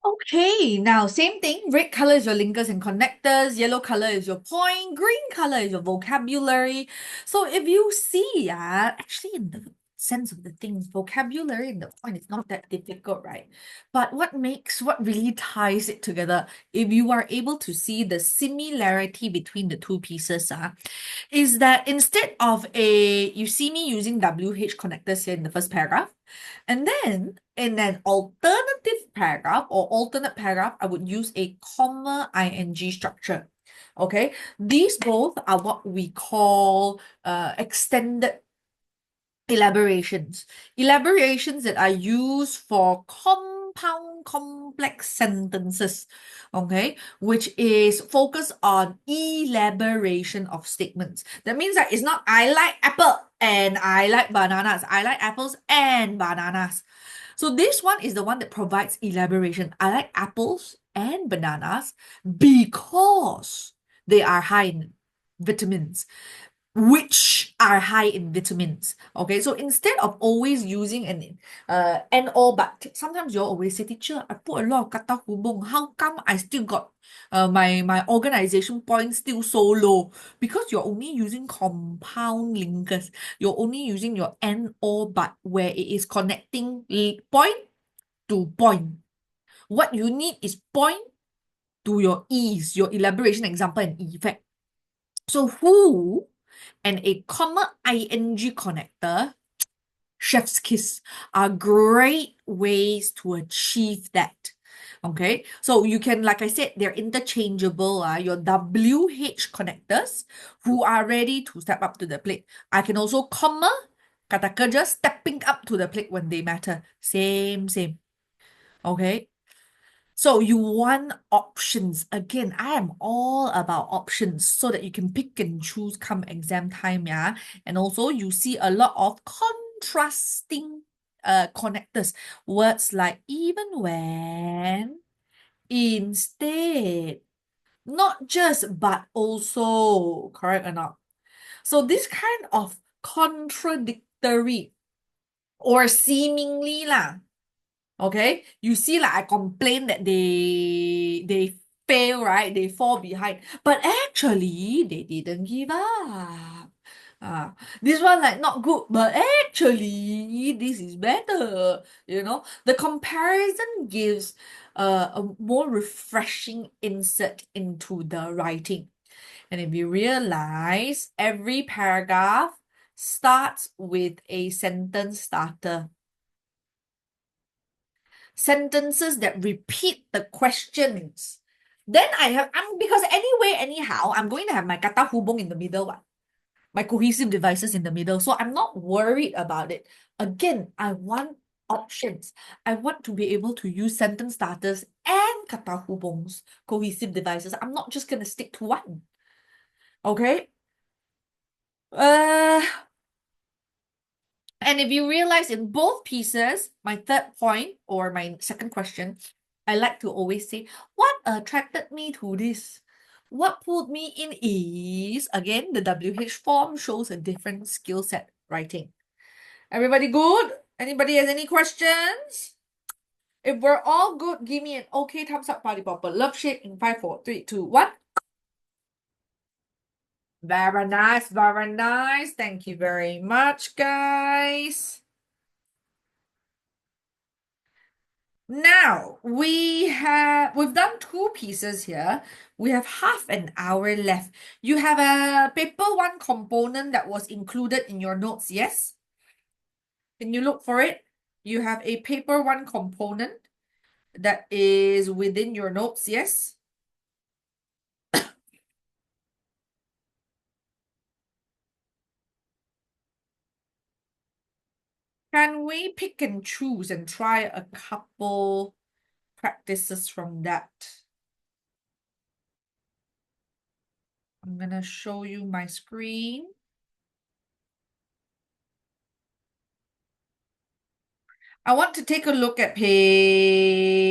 Okay, now same thing. Red color is your linkers and connectors. Yellow color is your point. Green color is your vocabulary. So if you see, actually in the sense of the things, vocabulary and the point is not that difficult, right? But what really ties it together, if you are able to see the similarity between the two pieces, is that instead of you see me using WH connectors here in the first paragraph, and then in an alternative paragraph or alternate paragraph, I would use a comma ing structure. Okay, these both are what we call extended elaborations. Elaborations that are used for compound complex sentences, okay, which is focused on elaboration of statements. That means that it's not I like apple and I like bananas. I like apples and bananas. So this one is the one that provides elaboration. I like apples and bananas because they are high in vitamins, which are high in vitamins. Okay, so instead of always using an or but, sometimes you always say, teacher, I put a lot of kata hubung. How come I still got my organization points still so low? Because you're only using compound linkers. You're only using your and or but where it is connecting point to point. What you need is point to your ease, your elaboration, example, and effect. So who and a comma ing connector, chef's kiss, are great ways to achieve that. Okay, so you can, like I said, they're interchangeable. Your WH connectors who are ready to step up to the plate. I can also comma kata kerja stepping up to the plate when they matter. Same. Okay, so you want options. Again, I am all about options so that you can pick and choose come exam time, yeah. And also you see a lot of contrasting connectors. Words like even when, instead, not just but also, correct or not? So this kind of contradictory or seemingly lah, okay, you see, like I complain that they fail, right? They fall behind, but actually they didn't give up. This one like not good, but actually this is better. The comparison gives a more refreshing insight into the writing. And if you realize, every paragraph starts with a sentence starter. Sentences that repeat the questions. Then I'm because anyway, anyhow, I'm going to have my kata hubung in the middle, my cohesive devices in the middle. So I'm not worried about it. Again, I want options. I want to be able to use sentence starters and kata hubungs, cohesive devices. I'm not just gonna stick to one. Okay? Uh And if you realize in both pieces, my third point or my second question, I like to always say, what attracted me to this? What pulled me in is, again, the WH form shows a different skill set writing. Everybody good? Anybody has any questions? If we're all good, give me an okay thumbs up, party popper. Love shake in 5, 4, 3, 2, 1. Very nice, very nice. Thank you very much, guys. Now we've done two pieces here. We have half an hour left. You have a paper one component that was included in your notes, yes? Can you look for it? You have a paper one component that is within your notes, yes? Can we pick and choose and try a couple practices from that? I'm gonna show you my screen. I want to take a look at page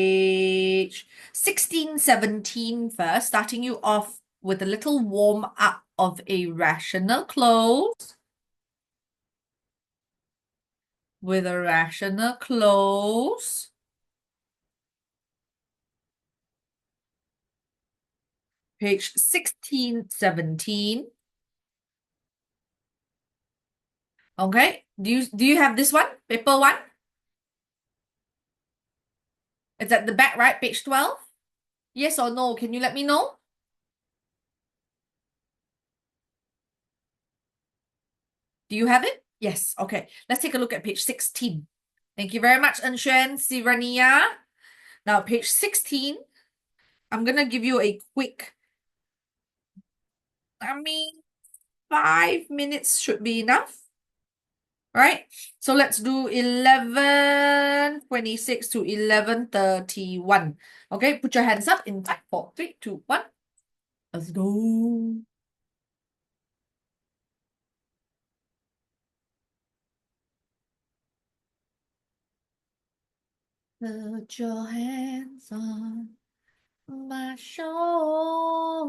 16, 17 first, starting you off with a little warm up of a rational close. With a rational close. page 16, 17. Okay, do you have this one? Paper one? It's at the back, right? Page 12? Yes or no? Can you let me know? Do you have it? Yes. Okay. Let's take a look at page 16. Thank you very much, Enshuan, Sirania. Now, page 16, I'm going to give you a quick, I mean, 5 minutes should be enough. Right? So let's do 11:26 to 11:31. Okay, put your hands up in 5, 4, 3, 2, 1. Let's go. Put your hands on my shoulders.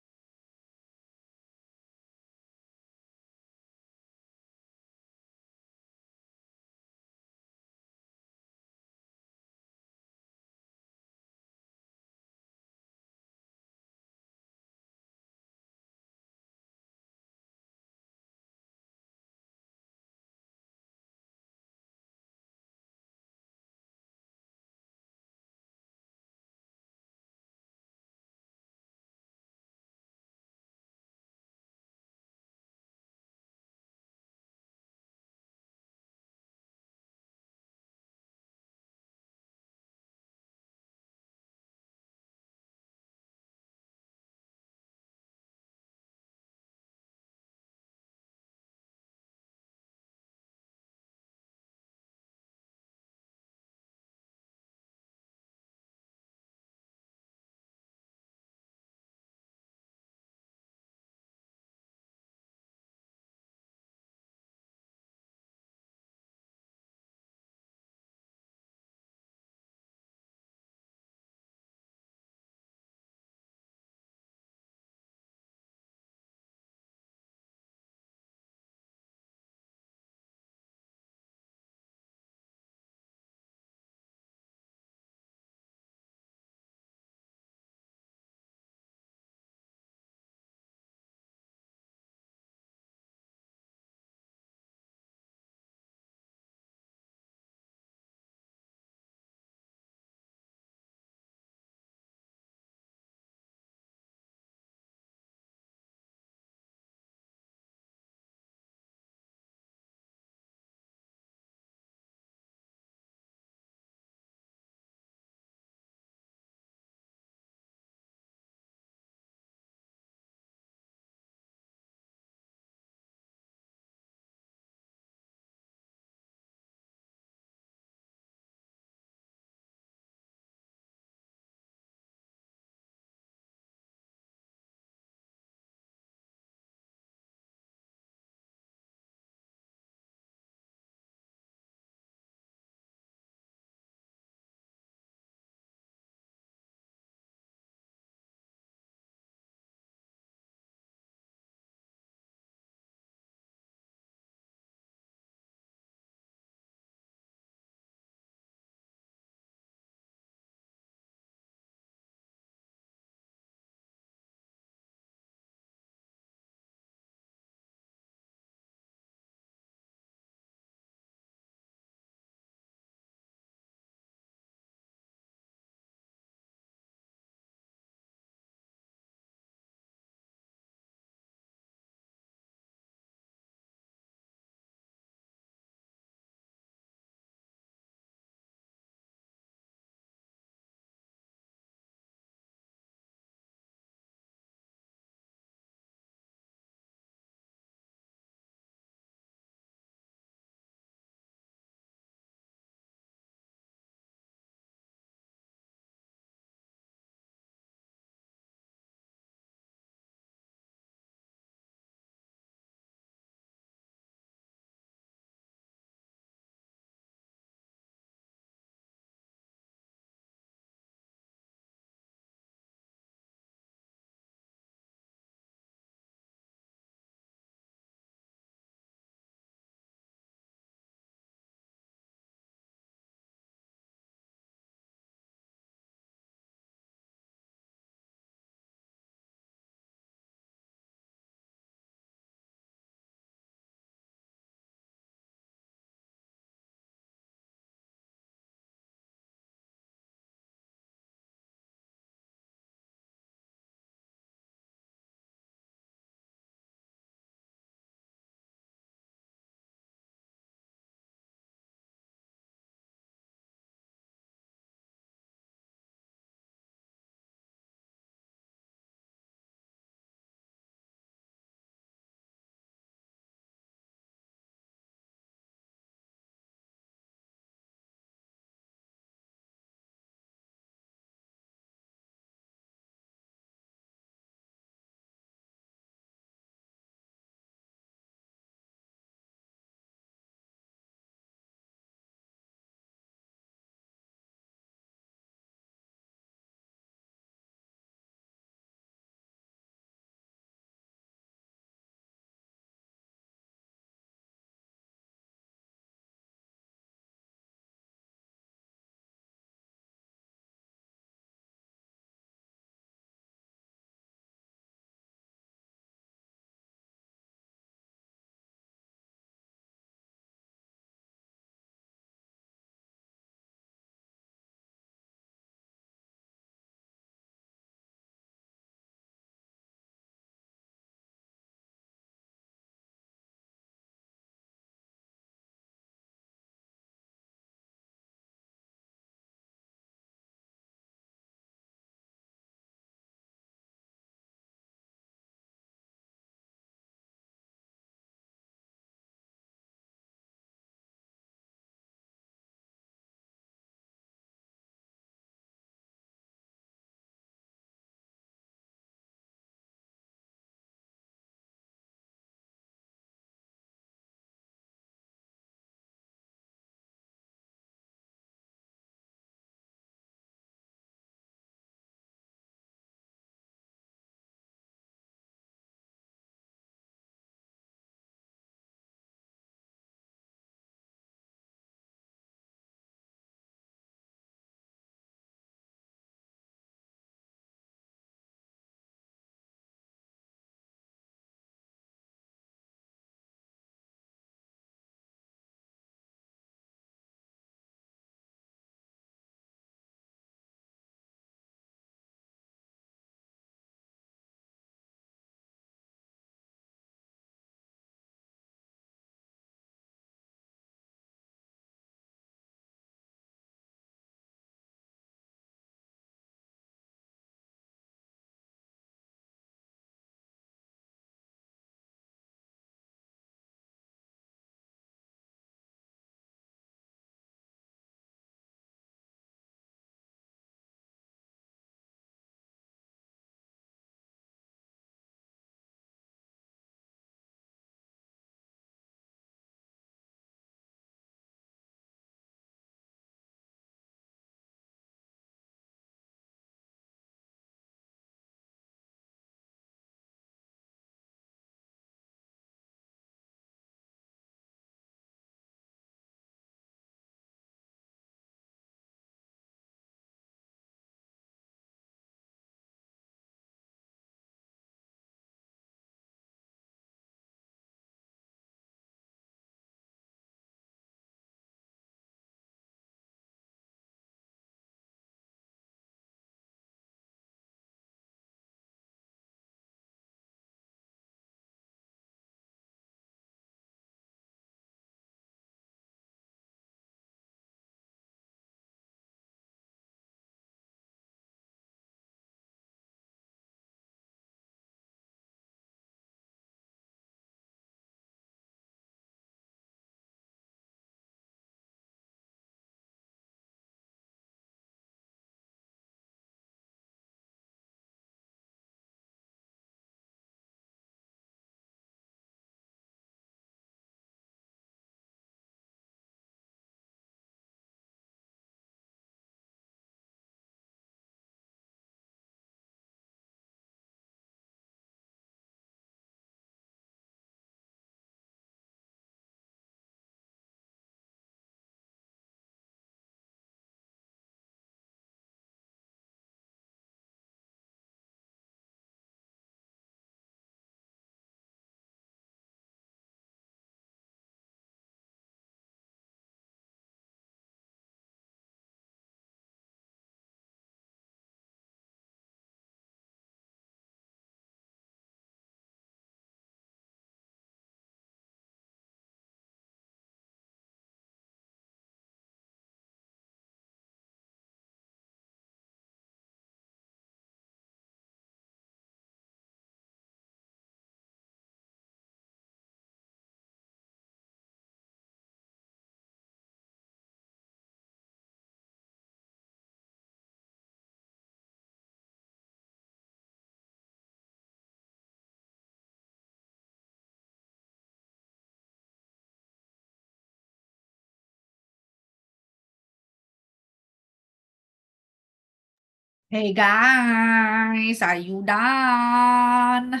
Hey guys, are you done?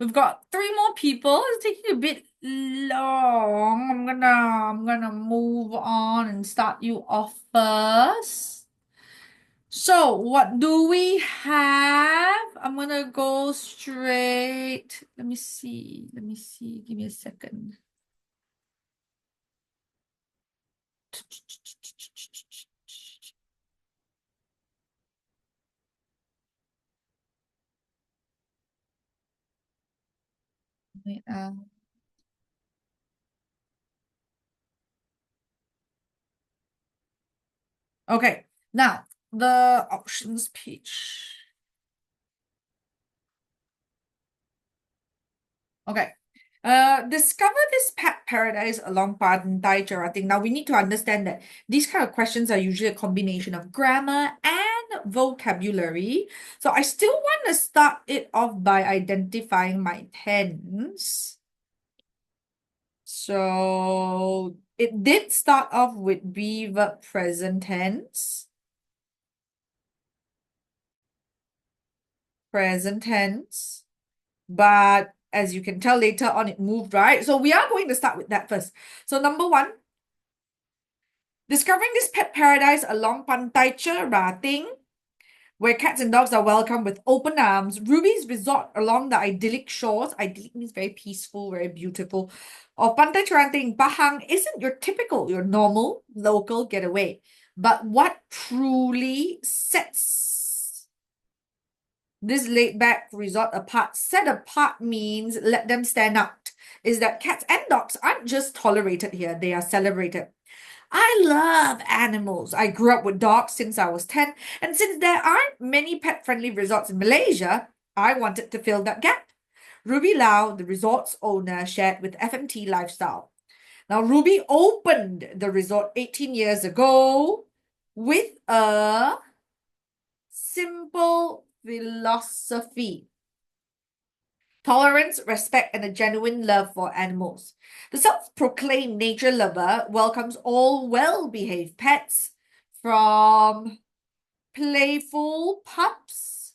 We've got three more people. It's taking a bit long. I'm gonna move on and start you off first. So, what do we have? I'm gonna go straight. Let me see. Let me see. Give me a second. Wait, okay, now the options page. Okay. Discover this pet paradise along Pantai Cherating. Now we need to understand that these kind of questions are usually a combination of grammar and vocabulary. So I still want to start it off by identifying my tense. So it did start off with be verb present tense. Present tense. But as you can tell later on, it moved, right? So we are going to start with that first. So number one, discovering this pet paradise along Pantai Cherating, where cats and dogs are welcomed with open arms, Ruby's resort along the idyllic shores, idyllic means very peaceful, very beautiful, of Pantai Cherating, Pahang isn't your normal local getaway. But what truly sets this laid-back resort apart, set apart means let them stand out, is that cats and dogs aren't just tolerated here, they are celebrated. I love animals. I grew up with dogs since I was 10, and since there aren't many pet-friendly resorts in Malaysia, I wanted to fill that gap. Ruby Lau, the resort's owner, shared with FMT Lifestyle. Now, Ruby opened the resort 18 years ago with a simple philosophy: tolerance, respect, and a genuine love for animals. The self-proclaimed nature lover welcomes all well-behaved pets, from playful pups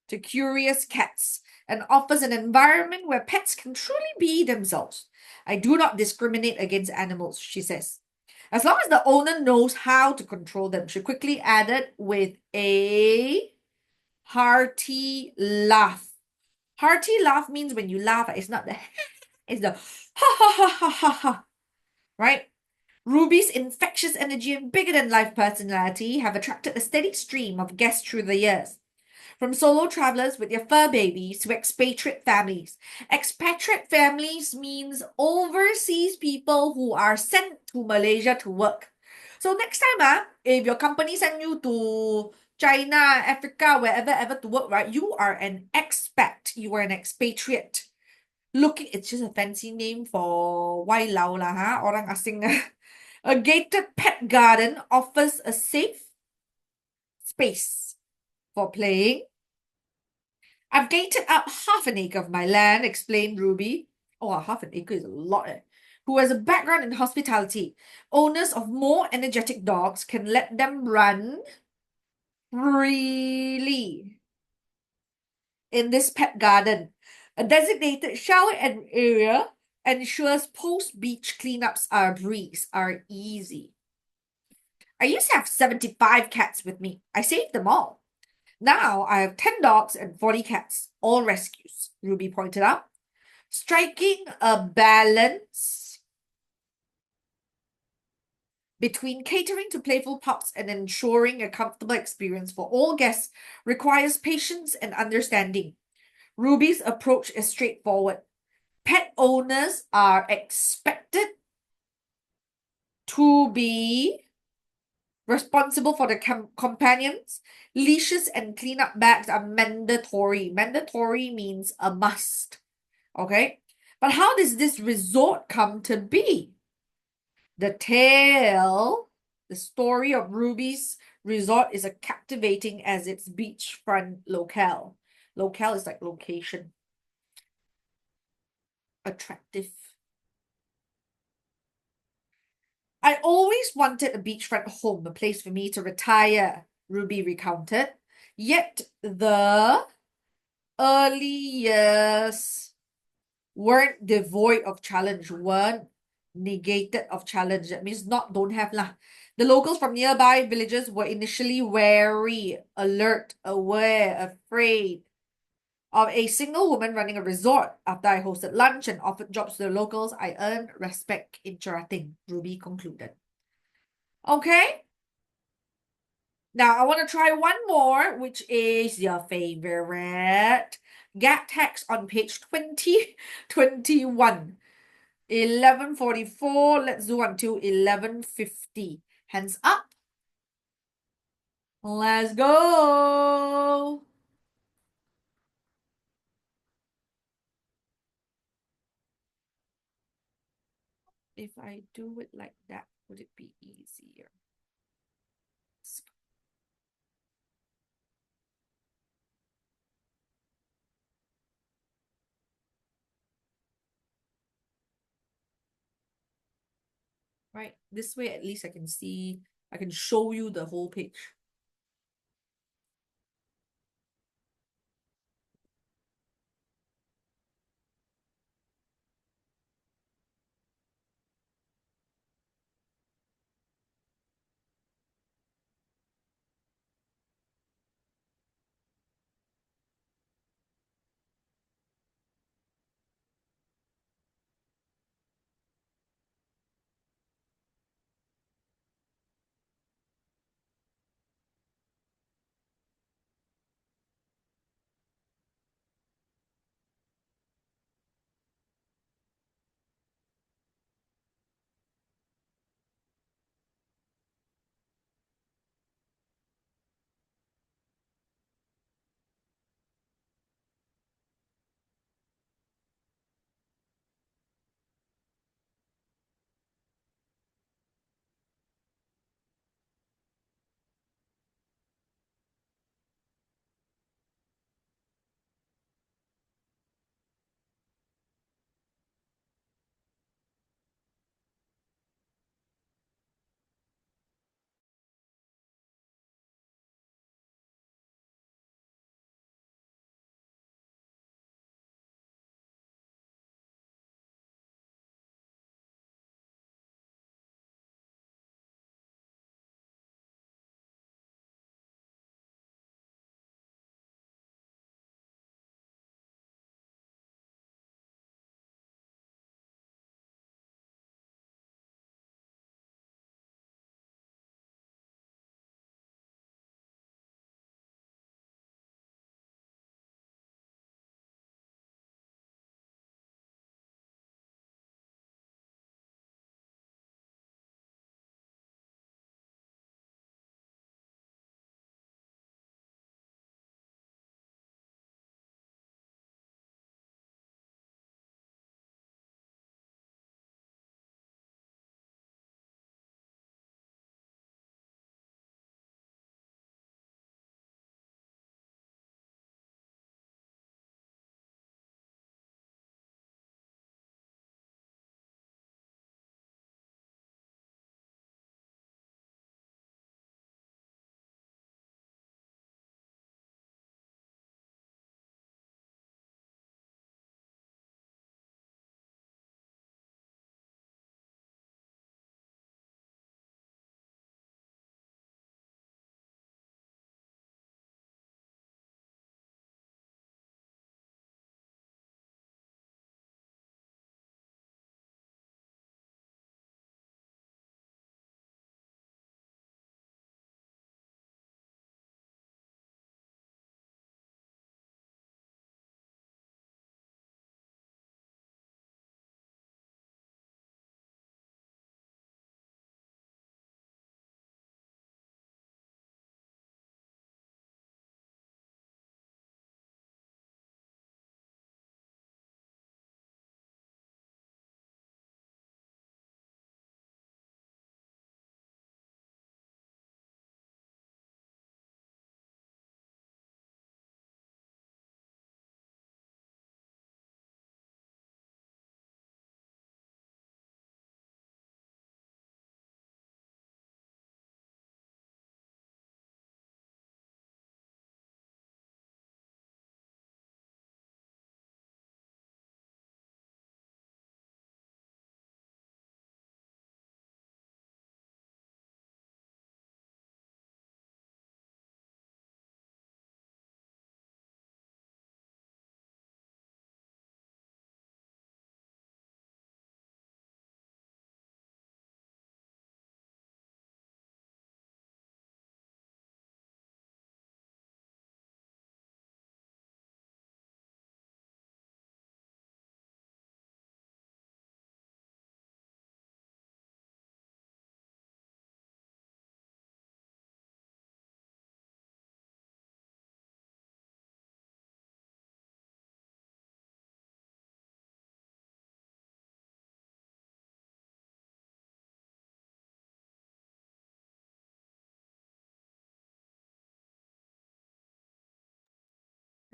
to curious cats, and offers an environment where pets can truly be themselves. I do not discriminate against animals, she says, as long as the owner knows how to control them. She quickly added with a hearty laugh. Hearty laugh means when you laugh, it's not the it's the ha ha ha ha ha ha, right? Ruby's infectious energy and bigger than life personality have attracted a steady stream of guests through the years. From solo travelers with their fur babies to expatriate families. Expatriate families means overseas people who are sent to Malaysia to work. So next time, if your company send you to China, Africa, wherever ever to work, right? You are an expat. You are an expatriate. Looking, it's just a fancy name for wai lao lah, orang asing. A gated pet garden offers a safe space for playing. I've gated up half an acre of my land, explained Ruby. Oh, half an acre is a lot, who has a background in hospitality. Owners of more energetic dogs can let them run freely in this pet garden. A designated shower area ensures post-beach cleanups are a breeze, are easy. I used to have 75 cats with me. I saved them all. Now I have 10 dogs and 40 cats, all rescues, Ruby pointed out. Striking a balance between catering to playful pups and ensuring a comfortable experience for all guests requires patience and understanding. Ruby's approach is straightforward. Pet owners are expected to be responsible for the companions. Leashes and cleanup bags are mandatory. Mandatory means a must. Okay? But how does this resort come to be? The story of Ruby's resort is as captivating as its beachfront locale. Locale is like location. Attractive. I always wanted a beachfront home, a place for me to retire Ruby recounted. Yet the early years weren't devoid of challenge, weren't negated of challenge. That means not don't have lah. The locals from nearby villages were initially wary, alert, aware, afraid of a single woman running a resort. After I hosted lunch and offered jobs to the locals, I earned respect in Cherating, Ruby concluded. Okay, now I want to try one more, which is your favorite. Gap text on page 2021. 11:44. Let's do until 11:50. Hands up. Let's go. If I do it like that, would it be easier? Right, this way at least I can see, I can show you the whole page.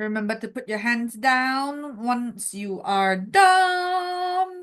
Remember to put your hands down once you are done.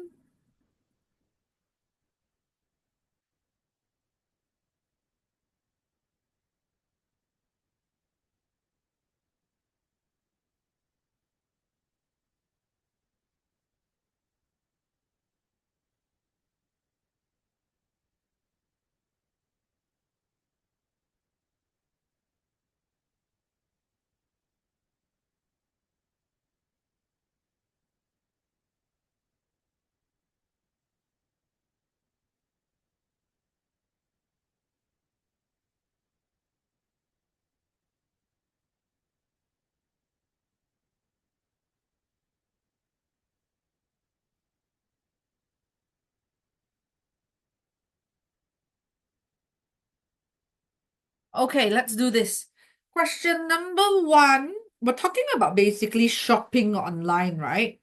Okay, let's do this. Question number one. We're talking about basically shopping online, right?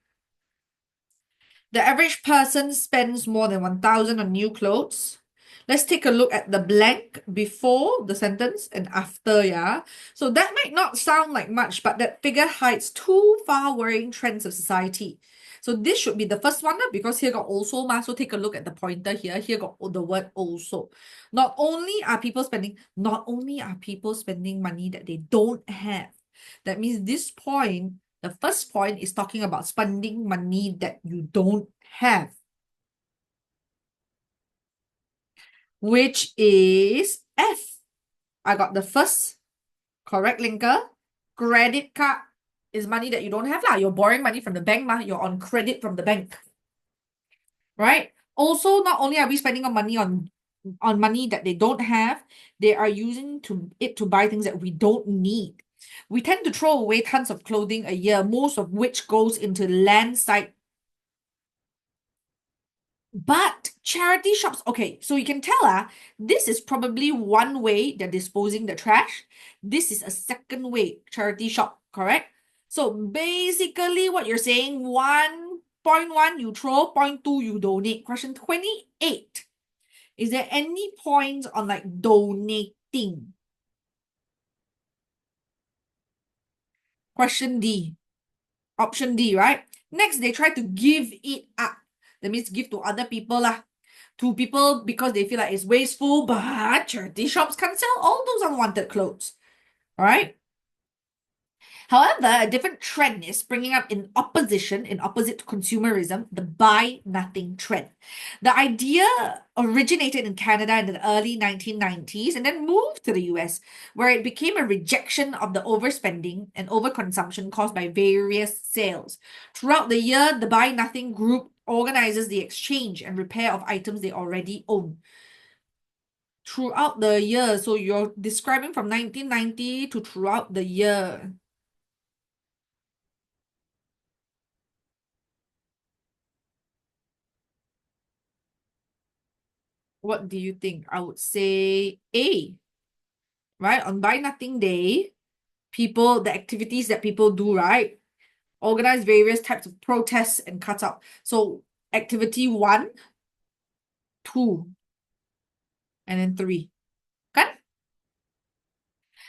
The average person spends more than 1,000 on new clothes. Let's take a look at the blank before the sentence and after, yeah? So that might not sound like much, but that figure hides two far-worrying trends of society. So this should be the first one because here got also, so take a look at the pointer here. Here got the word also. Not only are people spending money that they don't have. That means this point, the first point is talking about spending money that you don't have, which is F. I got the first correct linker. Credit card is money that you don't have lah. You're borrowing money from the bank, you're on credit from the bank, right? Also, not only are we spending on money that they don't have, they are using it to buy things that we don't need. We tend to throw away tons of clothing a year, most of which goes into land-side. But charity shops, okay, so you can tell this is probably one way they're disposing the trash. This is a second way, charity shop, correct? So basically what you're saying, 1.1 you throw, point 2 you donate. Question 28. Is there any points on like donating? Question D. Option D, right? Next, they try to give it up. That means give to other people lah. To people because they feel like it's wasteful, but charity shops can sell all those unwanted clothes. All right? However, a different trend is springing up in opposite to consumerism, the buy nothing trend. The idea originated in Canada in the early 1990s and then moved to the US, where it became a rejection of the overspending and overconsumption caused by various sales. Throughout the year, the Buy Nothing group organizes the exchange and repair of items they already own. Throughout the year, so you're describing from 1990 to throughout the year. What do you think? I would say A, right? On Buy Nothing Day, the activities that people do, right? Organize various types of protests and cut out. So activity 1, 2, and then 3. Kan?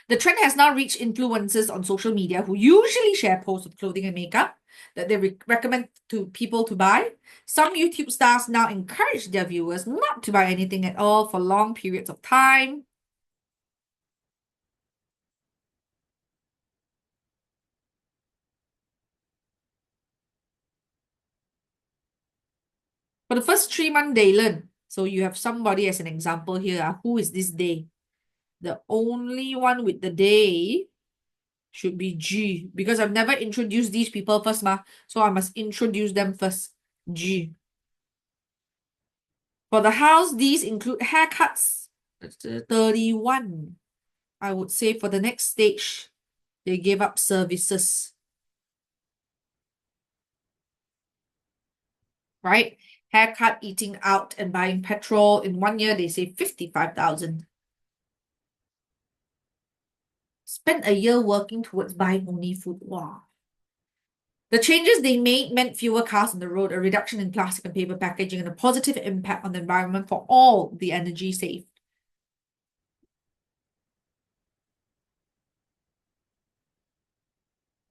The trend has now reached influencers on social media who usually share posts of clothing and makeup that they recommend to people to buy. Some YouTube stars now encourage their viewers not to buy anything at all for long periods of time. For the first 3 months, they learn. So you have somebody as an example here. Who is this day? The only one with the day should be G, because I've never introduced these people first, so I must introduce them first. G. For the house, these include haircuts. 31. I would say for the next stage, they gave up services. Right? Haircut, eating out, and buying petrol. In 1 year, they save 55,000. Spent a year working towards buying only food. Wow. The changes they made meant fewer cars on the road, a reduction in plastic and paper packaging, and a positive impact on the environment for all the energy saved.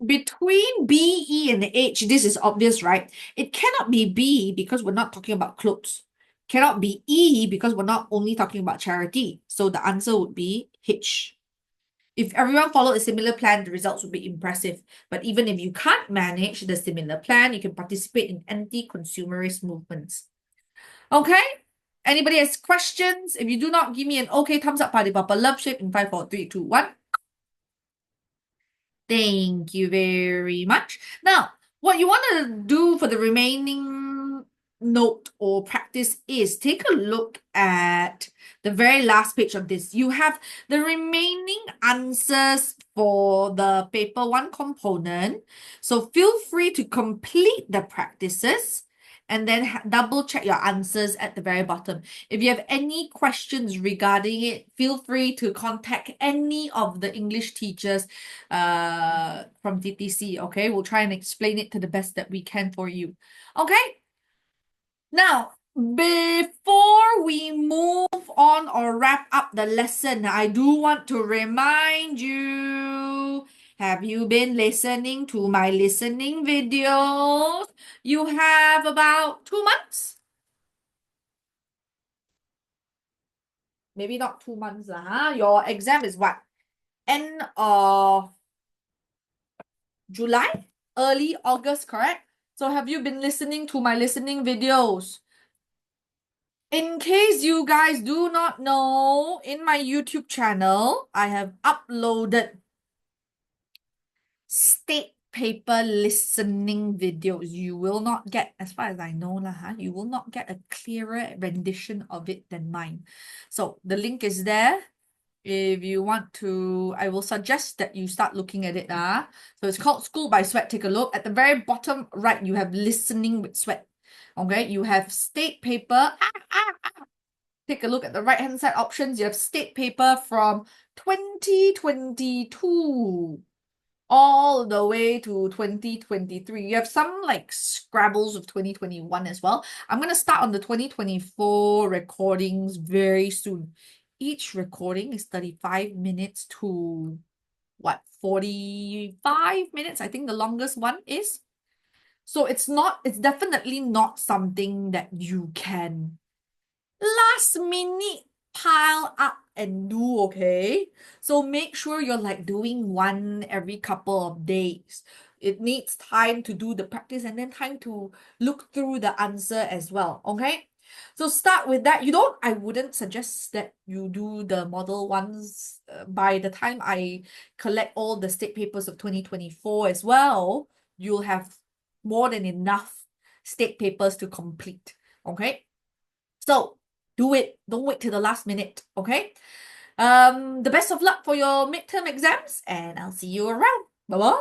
between B, E, and H, this is obvious, right? It cannot be B because we're not talking about clothes. Cannot be E because we're not only talking about charity. So the answer would be H. If everyone followed a similar plan, the results would be impressive. But even if you can't manage the similar plan, you can participate in anti-consumerist movements. Okay? Anybody has questions? If you do not, give me an okay thumbs up, party papa love shape in 5, 4, 3, 2, 1. Thank you very much. Now, what you want to do for the remaining note or practice is take a look at the very last page of this. You have the remaining answers for the paper 1 component. So feel free to complete the practices and then double check your answers at the very bottom. If you have any questions regarding it, feel free to contact any of the English teachers from TTC. Okay, we'll try and explain it to the best that we can for you. Okay, now before we move on or wrap up the lesson, I do want to remind you, have you been listening to my listening videos? You have about 2 months, maybe not 2 months huh? Your exam is what, end of July, early August, correct? So have you been listening to my listening videos? In case you guys do not know, in my YouTube channel, I have uploaded state paper listening videos. You will not get, as far as I know, you will not get a clearer rendition of it than mine. So the link is there. If you want to, I will suggest that you start looking at it. So it's called School by Suet. Take a look. At the very bottom right, you have listening with Suet. Okay, you have state paper. Take a look at the right-hand side options. You have state paper from 2022 all the way to 2023. You have some like scrabbles of 2021 as well. I'm going to start on the 2024 recordings very soon. Each recording is 35 minutes to what, 45 minutes? I think the longest one is. So it's definitely not something that you can last minute pile up and do, okay? So make sure you're like doing one every couple of days. It needs time to do the practice and then time to look through the answer as well, okay? So start with that. I wouldn't suggest that you do the model ones by the time I collect all the state papers of 2024 as well. You'll have more than enough state papers to complete, okay? So do it. Don't wait till the last minute, okay? The best of luck for your midterm exams, and I'll see you around. Bye-bye.